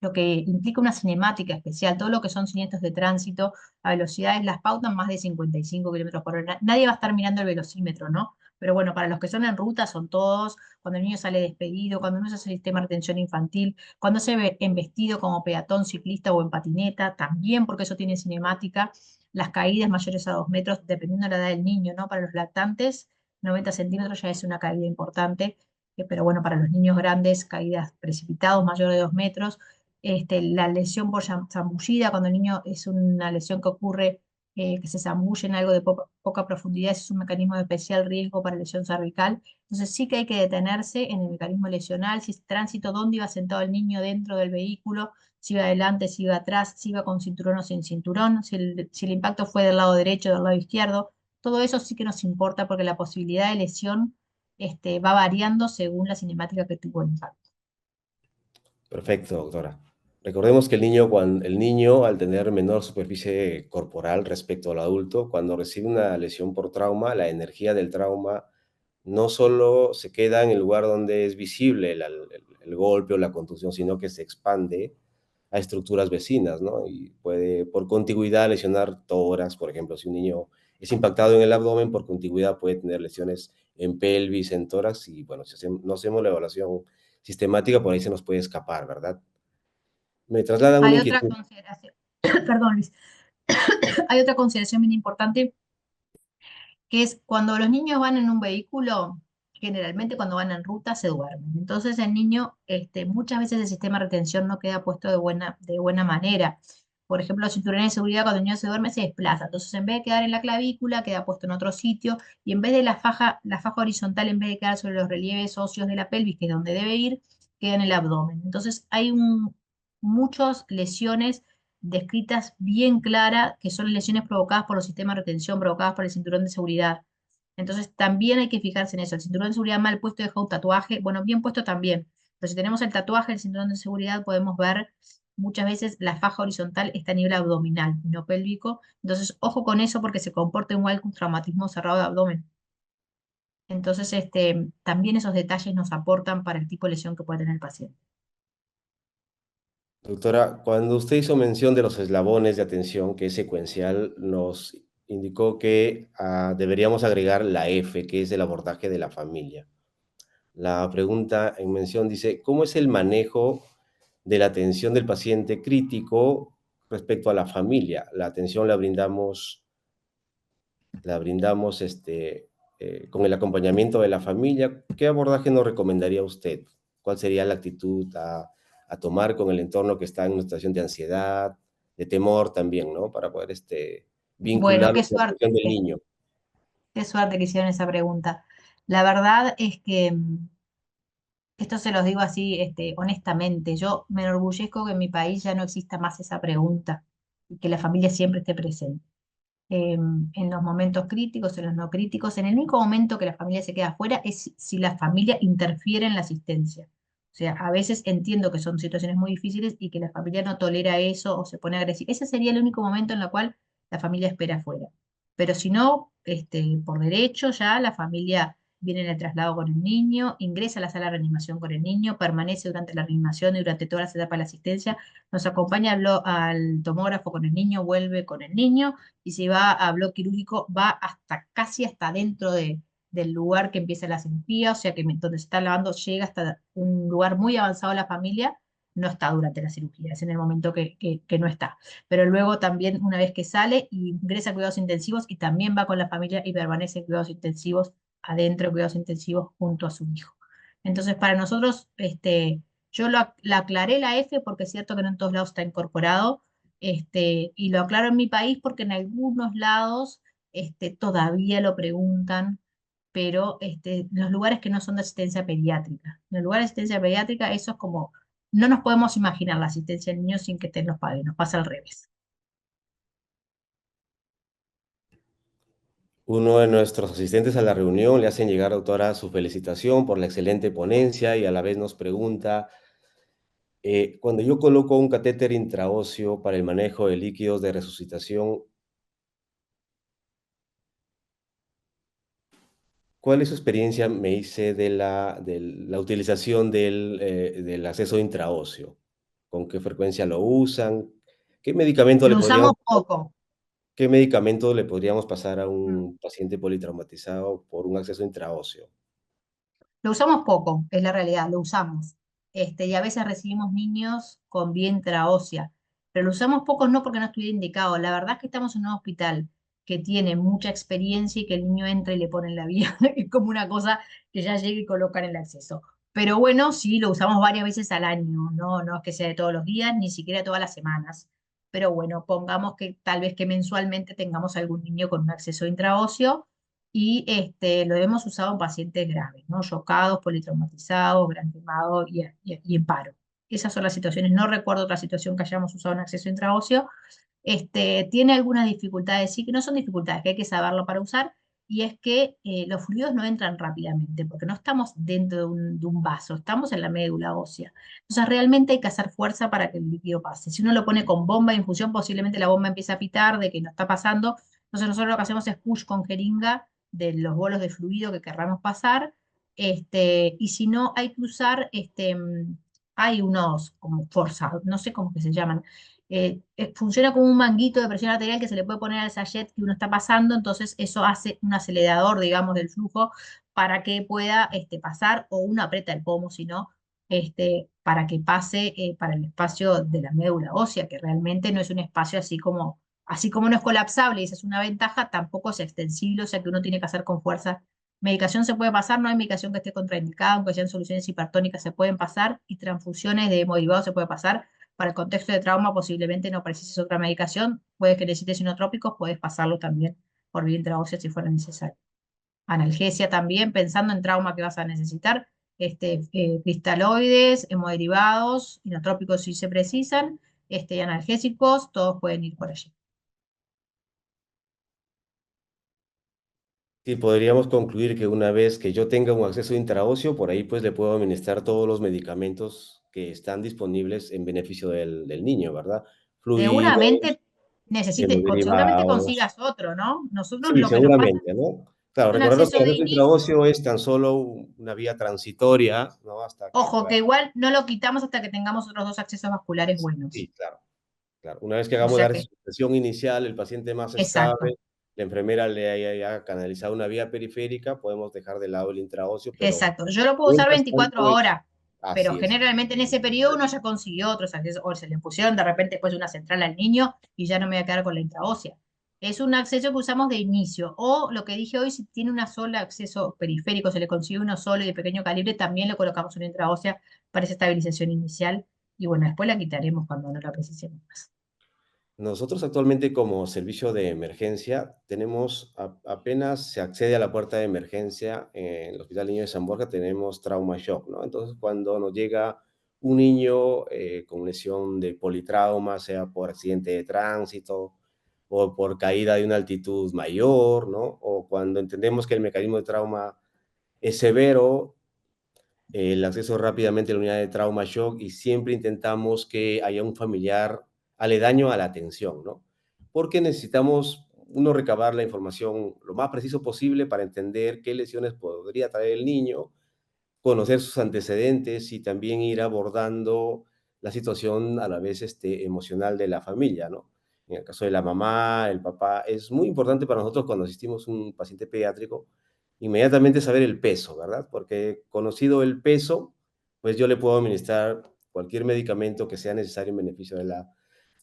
lo que implica una cinemática especial, todo lo que son siniestros de tránsito, a velocidades las pautan más de 55 kilómetros por hora. Nadie va a estar mirando el velocímetro, ¿no? Pero bueno, para los que son en ruta son todos, cuando el niño sale despedido, cuando no se hace el sistema de retención infantil, cuando se ve en vestido como peatón, ciclista o en patineta, también porque eso tiene cinemática, las caídas mayores a 2 metros, dependiendo de la edad del niño, ¿no? Para los lactantes, 90 centímetros ya es una caída importante, pero bueno, para los niños grandes, caídas precipitados mayores de 2 metros, la lesión por zambullida, cuando el niño es una lesión que ocurre, que se zambulle en algo de poca profundidad, ese es un mecanismo de especial riesgo para lesión cervical. Entonces sí que hay que detenerse en el mecanismo lesional, si es tránsito, dónde iba sentado el niño dentro del vehículo, si iba adelante, si iba atrás, si iba con cinturón o sin cinturón, si el impacto fue del lado derecho o del lado izquierdo. Todo eso sí que nos importa porque la posibilidad de lesión va variando según la cinemática que tuvo el impacto. Perfecto, doctora. Recordemos que el niño, al tener menor superficie corporal respecto al adulto, cuando recibe una lesión por trauma, la energía del trauma no solo se queda en el lugar donde es visible el golpe o la contusión, sino que se expande a estructuras vecinas, ¿no? Y puede, por contigüidad, lesionar tórax, por ejemplo, si un niño es impactado en el abdomen, por contigüidad puede tener lesiones en pelvis, en tórax, y bueno, si no hacemos la evaluación sistemática, por ahí se nos puede escapar, ¿verdad? Me trasladan una Hay otra inquietud. consideración, perdón Luis, hay otra consideración bien importante que es cuando los niños van en un vehículo, generalmente cuando van en ruta se duermen. Entonces el niño, muchas veces el sistema de retención no queda puesto de buena manera. Por ejemplo, los cinturones de seguridad, cuando el niño se duerme, se desplaza. Entonces, en vez de quedar en la clavícula, queda puesto en otro sitio. Y en vez de la faja horizontal, en vez de quedar sobre los relieves óseos de la pelvis, que es donde debe ir, queda en el abdomen. Entonces, hay muchas lesiones descritas bien claras, que son lesiones provocadas por los sistemas de retención, provocadas por el cinturón de seguridad. Entonces, también hay que fijarse en eso. El cinturón de seguridad mal puesto deja un tatuaje, bueno, bien puesto también. Pero si tenemos el tatuaje del cinturón de seguridad, podemos ver muchas veces la faja horizontal está a nivel abdominal, no pélvico. Entonces, ojo con eso porque se comporta igual que un traumatismo cerrado de abdomen. Entonces, también esos detalles nos aportan para el tipo de lesión que puede tener el paciente. Doctora, cuando usted hizo mención de los eslabones de atención, que es secuencial, nos indicó que deberíamos agregar la F, que es el abordaje de la familia. La pregunta en mención dice, ¿cómo es el manejo de la atención del paciente crítico respecto a la familia? La atención la brindamos con el acompañamiento de la familia. ¿Qué abordaje nos recomendaría usted? ¿Cuál sería la actitud a tomar con el entorno que está en una situación de ansiedad, de temor también, ¿no? Para poder Bueno, vincularlo con la atención del niño. qué suerte que hicieron esa pregunta. La verdad es que esto se los digo así, honestamente. Yo me enorgullezco que en mi país ya no exista más esa pregunta y que la familia siempre esté presente. En los momentos críticos, en los no críticos, en el único momento que la familia se queda afuera es si la familia interfiere en la asistencia. O sea, a veces entiendo que son situaciones muy difíciles y que la familia no tolera eso o se pone agresiva. Ese sería el único momento en el cual la familia espera afuera. Pero si no, por derecho ya la familia viene en el traslado con el niño, ingresa a la sala de reanimación con el niño, permanece durante la reanimación y durante todas las etapas de la asistencia, nos acompaña al tomógrafo con el niño, vuelve con el niño y si va a bloque quirúrgico va casi hasta dentro del lugar que empieza la cirugía, o sea que donde se está lavando llega hasta un lugar muy avanzado de la familia, no está durante la cirugía, es en el momento que no está. Pero luego también una vez que sale ingresa a cuidados intensivos y también va con la familia y permanece en cuidados intensivos, adentro de cuidados intensivos junto a su hijo. Entonces para nosotros, yo la aclaré la F porque es cierto que no en todos lados está incorporado, y lo aclaro en mi país porque en algunos lados todavía lo preguntan, pero en los lugares que no son de asistencia pediátrica. En los lugares de asistencia pediátrica, eso es como, no nos podemos imaginar la asistencia al niño sin que te los paguen, nos pasa al revés. Uno de nuestros asistentes a la reunión le hacen llegar, doctora, su felicitación por la excelente ponencia y a la vez nos pregunta, cuando yo coloco un catéter intraóseo para el manejo de líquidos de resucitación, ¿cuál es su experiencia? Me dice de la utilización del acceso intraóseo. ¿Con qué frecuencia lo usan? ¿Qué medicamento le Lo podríamos, usamos poco. qué medicamento le podríamos pasar a Mm. un paciente politraumatizado por un acceso intraóseo? Lo usamos poco, es la realidad, lo usamos. Y a veces recibimos niños con vía intraósea, pero lo usamos poco no porque no estuviera indicado. La verdad es que estamos en un hospital que tiene mucha experiencia y que el niño entra y le ponen la vía. Es como una cosa que ya llega y colocan el acceso. Pero bueno, sí, lo usamos varias veces al año, no, no es que sea de todos los días, ni siquiera todas las semanas. Pero bueno, pongamos que tal vez que mensualmente tengamos algún niño con un acceso intraóseo y lo hemos usado en pacientes graves, ¿no? Chocados, politraumatizados, gran quemado y en paro. Esas son las situaciones. No recuerdo otra situación que hayamos usado en acceso intraóseo. Tiene algunas dificultades, sí, que no son dificultades, que hay que saberlo para usar, y es que los fluidos no entran rápidamente, porque no estamos dentro de un vaso, estamos en la médula ósea. Entonces realmente hay que hacer fuerza para que el líquido pase. Si uno lo pone con bomba de infusión, posiblemente la bomba empiece a pitar de que no está pasando. Entonces nosotros lo que hacemos es push con jeringa de los bolos de fluido que querramos pasar, y si no, hay que usar, hay unos como forzados, no sé cómo que se llaman, funciona como un manguito de presión arterial que se le puede poner al sachet que uno está pasando, entonces eso hace un acelerador, digamos, del flujo para que pueda pasar, o uno aprieta el pomo, si no, para que pase para el espacio de la médula ósea, que realmente no es un espacio así como no es colapsable y esa es una ventaja, tampoco es extensible, o sea que uno tiene que hacer con fuerza. Medicación se puede pasar, no hay medicación que esté contraindicada, aunque sean soluciones hipertónicas se pueden pasar, y transfusiones de hemoderivados se puede pasar. Para el contexto de trauma posiblemente no precises otra medicación, puedes que necesites inotrópicos, puedes pasarlo también por vía intraósea si fuera necesario. Analgesia también, pensando en trauma que vas a necesitar, cristaloides, hemoderivados, inotrópicos si se precisan, analgésicos, todos pueden ir por allí. Sí, podríamos concluir que una vez que yo tenga un acceso intraóseo, por ahí pues le puedo administrar todos los medicamentos que están disponibles en beneficio del niño, ¿verdad? Fluidos, Seguramente seguramente hemoderivados. consigas otro, ¿no? Nosotros Sí, lo que nos falta seguramente, ¿no? Claro, es un recordando que acceso el de acceso inicio. intraóseo es tan solo una vía transitoria, ¿no? Hasta que Ojo, pueda. que igual no lo quitamos hasta que tengamos otros dos accesos vasculares buenos. Sí, claro, claro. Una vez que O hagamos sea la que, resucitación inicial, el paciente más exacto, estable, la enfermera le haya canalizado una vía periférica, podemos dejar de lado el intraóseo, pero exacto. Yo lo puedo usar mientras 24 tanto es horas, pero así es. generalmente en ese periodo uno ya consiguió otros accesos, o se le pusieron de repente después una central al niño y ya no me voy a quedar con la intraósea. Es un acceso que usamos de inicio. O lo que dije hoy, si tiene una sola acceso periférico, se le consigue uno solo y de pequeño calibre, también le colocamos una intraósea para esa estabilización inicial. Y bueno, después la quitaremos cuando no la precisemos más. Nosotros actualmente como servicio de emergencia tenemos, apenas se accede a la puerta de emergencia en el Hospital Niño de San Borja, tenemos trauma shock, ¿no? Entonces, cuando nos llega un niño con lesión de politrauma, sea por accidente de tránsito o por caída de una altitud mayor, ¿no? O cuando entendemos que el mecanismo de trauma es severo, el acceso rápidamente a la unidad de trauma shock y siempre intentamos que haya un familiar aledaño a la atención, ¿no? Porque necesitamos uno recabar la información lo más preciso posible para entender qué lesiones podría traer el niño, conocer sus antecedentes y también ir abordando la situación a la vez emocional de la familia, ¿no? En el caso de la mamá, el papá, es muy importante para nosotros cuando asistimos a un paciente pediátrico, inmediatamente saber el peso, ¿verdad? Porque conocido el peso, pues yo le puedo administrar cualquier medicamento que sea necesario en beneficio de la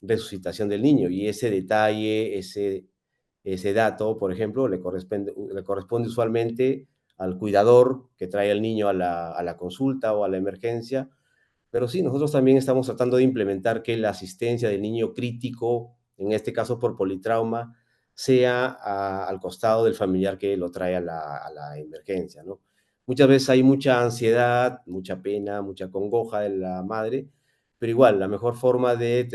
resucitación del niño. Y ese detalle, ese dato, por ejemplo, le corresponde usualmente al cuidador que trae al niño a la consulta o a la emergencia, pero sí, nosotros también estamos tratando de implementar que la asistencia del niño crítico, en este caso por politrauma, sea al costado del familiar que lo trae a la emergencia, ¿no? Muchas veces hay mucha ansiedad, mucha pena, mucha congoja de la madre, pero igual, la mejor forma de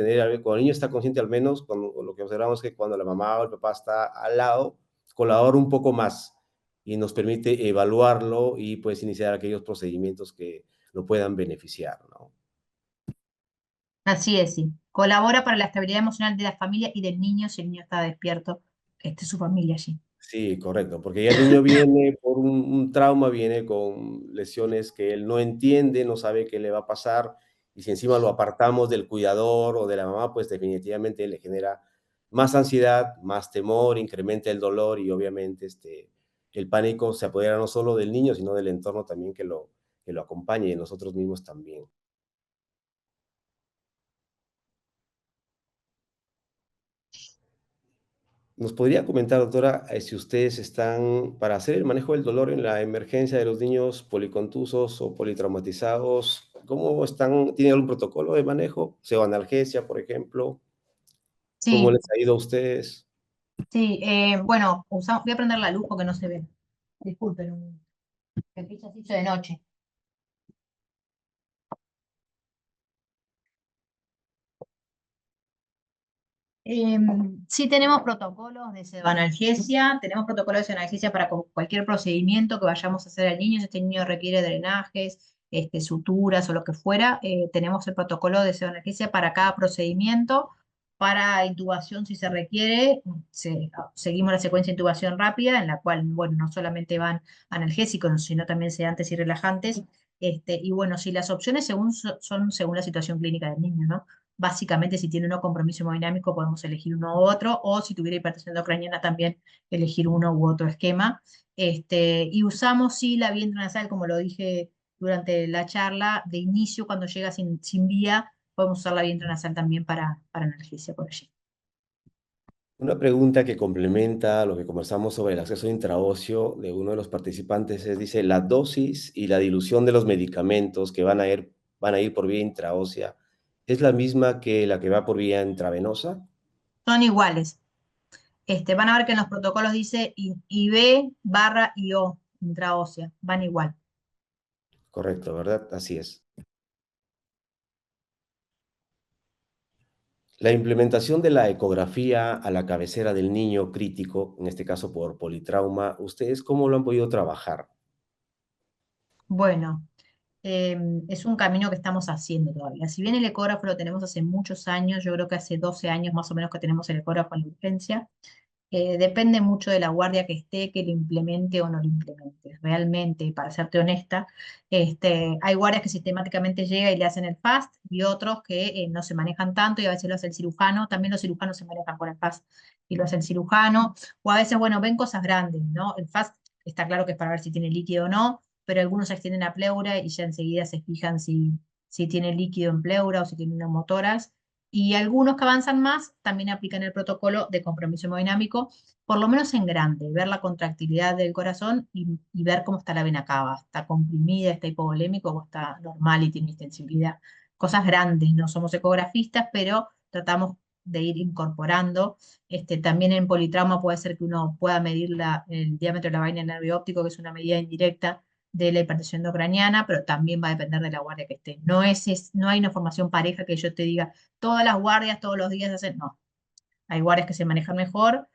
cuando el niño está consciente, al menos, cuando, lo que observamos es que cuando la mamá o el papá está al lado, colabora un poco más y nos permite evaluarlo y pues iniciar aquellos procedimientos que lo puedan beneficiar, ¿no? Así es, sí. Colabora para la estabilidad emocional de la familia y del niño si el niño está despierto, que esté su familia allí. Sí, correcto, porque ya el niño viene por un trauma, viene con lesiones que él no entiende, no sabe qué le va a pasar, y si encima lo apartamos del cuidador o de la mamá, pues definitivamente le genera más ansiedad, más temor, incrementa el dolor y obviamente el pánico se apodera no solo del niño, sino del entorno también que lo acompaña y de nosotros mismos también. ¿Nos podría comentar, doctora, si ustedes están para hacer el manejo del dolor en la emergencia de los niños policontusos o politraumatizados? ¿Cómo están? ¿Tienen algún protocolo de manejo? ¿Pseudoanalgesia, por ejemplo? ¿Cómo Sí, les ha ido a ustedes? sí. Bueno, voy a prender la luz porque no se ve. Disculpen, el piso se hizo de noche. Sí tenemos protocolos de pseudoanalgesia, tenemos protocolos de pseudoanalgesia para cualquier procedimiento que vayamos a hacer al niño, si este niño requiere drenajes, suturas o lo que fuera, tenemos el protocolo de pseudoanalgesia para cada procedimiento, para intubación si se requiere, seguimos la secuencia de intubación rápida, en la cual, bueno, no solamente van analgésicos, sino también sedantes y relajantes, y bueno, si las opciones son según la situación clínica del niño, ¿no? Básicamente, si tiene uno compromiso hemodinámico, podemos elegir uno u otro, o si tuviera hipertensión ucraniana, también elegir uno u otro esquema. Y usamos, sí, la vía intranasal, como lo dije durante la charla, de inicio, cuando llega sin vía, podemos usar la vía intranasal también para analgesia por allí. Una pregunta que complementa lo que conversamos sobre el acceso intraóseo de uno de los participantes es, dice, la dosis y la dilución de los medicamentos que van a ir por vía intraósea, ¿es la misma que la que va por vía intravenosa? Son iguales. Van a ver que en los protocolos dice IV barra IO, intraósea, van igual. Correcto, ¿verdad? Así es. La implementación de la ecografía a la cabecera del niño crítico, en este caso por politrauma, ¿ustedes cómo lo han podido trabajar? Bueno. Es un camino que estamos haciendo todavía. Si bien el ecógrafo lo tenemos hace muchos años, yo creo que hace 12 años más o menos que tenemos el ecógrafo en la urgencia, depende mucho de la guardia que esté, que lo implemente o no lo implemente. Realmente, para serte honesta, hay guardias que sistemáticamente llegan y le hacen el FAST y otros que no se manejan tanto y a veces lo hace el cirujano. También los cirujanos se manejan con el FAST y lo hace el cirujano. O a veces, bueno, ven cosas grandes, ¿no? El FAST está claro que es para ver si tiene líquido o no, pero algunos se extienden a pleura y ya enseguida se fijan si tiene líquido en pleura o si tiene neumotoras. Y algunos que avanzan más también aplican el protocolo de compromiso hemodinámico, por lo menos en grande, ver la contractilidad del corazón y ver cómo está la vena cava. ¿Está comprimida, está hipovolémico o está normal y tiene distensibilidad? Cosas grandes, no somos ecografistas, pero tratamos de ir incorporando. También en politrauma puede ser que uno pueda medir el diámetro de la vaina del nervio óptico, que es una medida indirecta de la hipertensión ucraniana, pero también va a depender de la guardia que esté. No hay una formación pareja que yo te diga, todas las guardias todos los días hacen, no, hay guardias que se manejan mejor,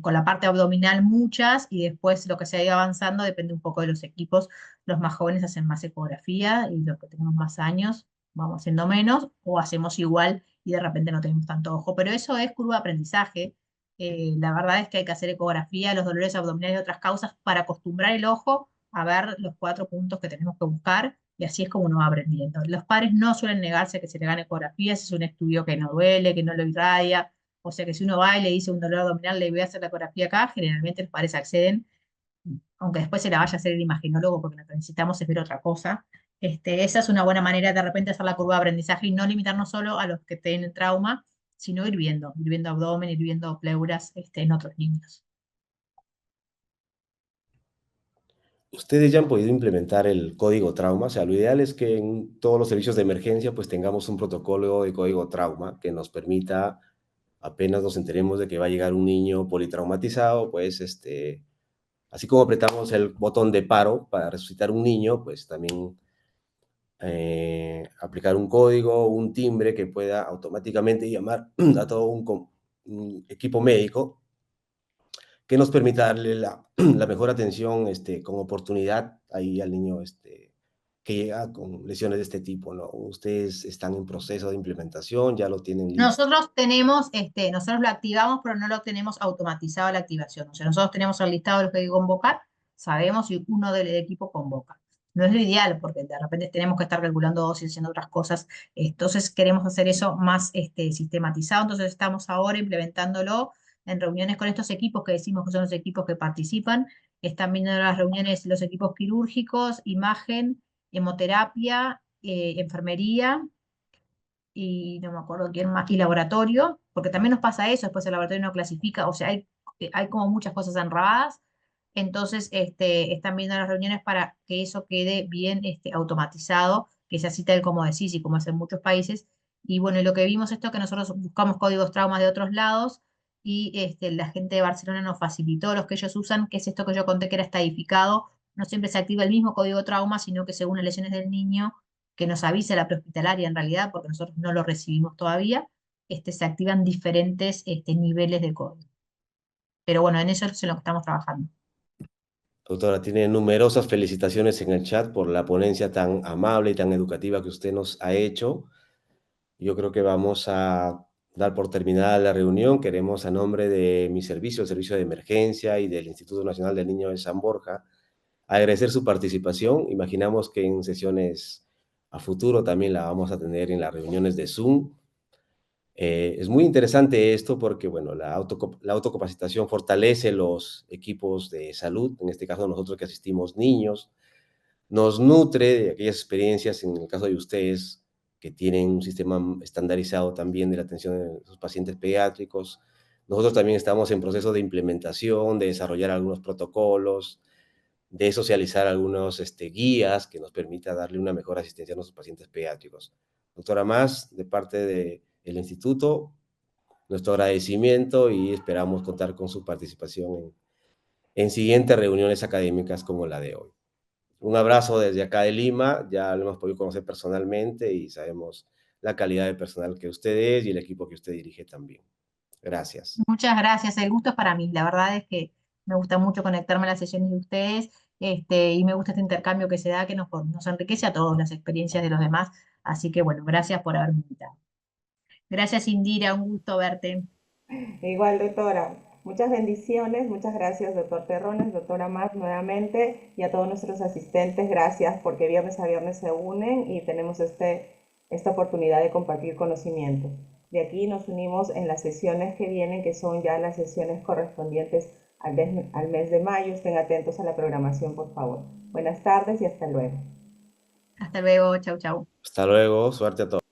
con la parte abdominal muchas, y después lo que se ha ido avanzando depende un poco de los equipos. Los más jóvenes hacen más ecografía y los que tenemos más años vamos haciendo menos, o hacemos igual y de repente no tenemos tanto ojo. Pero eso es curva de aprendizaje. La verdad es que hay que hacer ecografía, los dolores abdominales y otras causas para acostumbrar el ojo a ver los 4 puntos que tenemos que buscar, y así es como uno va aprendiendo. Los padres no suelen negarse a que se le hagan ecografías, es un estudio que no duele, que no lo irradia, o sea que si uno va y le dice un dolor abdominal, le voy a hacer la ecografía acá, generalmente los padres acceden, aunque después se la vaya a hacer el imaginólogo porque lo que necesitamos es ver otra cosa. Esa es una buena manera de repente hacer la curva de aprendizaje y no limitarnos solo a los que tienen trauma, sino ir viendo abdomen, ir viendo pleuras en otros niños. Ustedes ya han podido implementar el código trauma, o sea, lo ideal es que en todos los servicios de emergencia pues tengamos un protocolo de código trauma que nos permita, apenas nos enteremos de que va a llegar un niño politraumatizado, pues así como apretamos el botón de paro para resucitar un niño, pues también aplicar un código, un timbre que pueda automáticamente llamar a todo un equipo médico que nos permita darle la mejor atención con oportunidad ahí al niño que llega con lesiones de este tipo, ¿no? Ustedes están en proceso de implementación, ya lo tienen listo. Nosotros tenemos, nosotros lo activamos, pero no lo tenemos automatizado la activación. O sea, nosotros tenemos el listado de los que hay que convocar, sabemos si uno del equipo convoca. No es lo ideal, porque de repente tenemos que estar calculando dosis, haciendo otras cosas. Entonces queremos hacer eso más sistematizado. Entonces estamos ahora implementándolo en reuniones con estos equipos que decimos que son los equipos que participan. Están viendo las reuniones los equipos quirúrgicos, imagen, hemoterapia, enfermería y no me acuerdo quién más, y laboratorio, porque también nos pasa eso, después el laboratorio no clasifica, o sea, hay como muchas cosas enredadas, entonces están viendo las reuniones para que eso quede bien automatizado, que sea así tal como decís y como hacen muchos países, y bueno, y lo que vimos esto que nosotros buscamos códigos traumas de otros lados, y la gente de Barcelona nos facilitó los que ellos usan, que es esto que yo conté que era estadificado, no siempre se activa el mismo código trauma, sino que según las lesiones del niño, que nos avisa la prehospitalaria en realidad, porque nosotros no lo recibimos todavía, se activan diferentes niveles de código. Pero bueno, en eso es en lo que estamos trabajando. Doctora, tiene numerosas felicitaciones en el chat por la ponencia tan amable y tan educativa que usted nos ha hecho. Yo creo que vamos a dar por terminada la reunión. Queremos, a nombre de mi servicio, el Servicio de Emergencia y del Instituto Nacional del Niño de San Borja, agradecer su participación. Imaginamos que en sesiones a futuro también la vamos a tener en las reuniones de Zoom. Es muy interesante esto porque, bueno, la autocapacitación fortalece los equipos de salud, en este caso nosotros que asistimos niños, nos nutre de aquellas experiencias, en el caso de ustedes, que tienen un sistema estandarizado también de la atención de sus pacientes pediátricos. Nosotros también estamos en proceso de implementación, de desarrollar algunos protocolos, de socializar algunos guías que nos permita darle una mejor asistencia a nuestros pacientes pediátricos. Doctora Mas, de parte del instituto, nuestro agradecimiento y esperamos contar con su participación en siguientes reuniones académicas como la de hoy. Un abrazo desde acá de Lima, ya lo hemos podido conocer personalmente y sabemos la calidad de personal que usted es y el equipo que usted dirige también. Gracias. Muchas gracias, el gusto es para mí. La verdad es que me gusta mucho conectarme a las sesiones de ustedes y me gusta este intercambio que se da, que nos enriquece a todos las experiencias de los demás. Así que bueno, gracias por haberme invitado. Gracias, Indira, un gusto verte. Igual, doctora, muchas bendiciones, muchas gracias, doctor Terrones, doctora Mar, nuevamente, y a todos nuestros asistentes, gracias porque viernes a viernes se unen y tenemos esta oportunidad de compartir conocimiento. De aquí nos unimos en las sesiones que vienen, que son ya las sesiones correspondientes al mes de mayo. Estén atentos a la programación, por favor. Buenas tardes y hasta luego. Hasta luego, chau, chau. Hasta luego, suerte a todos.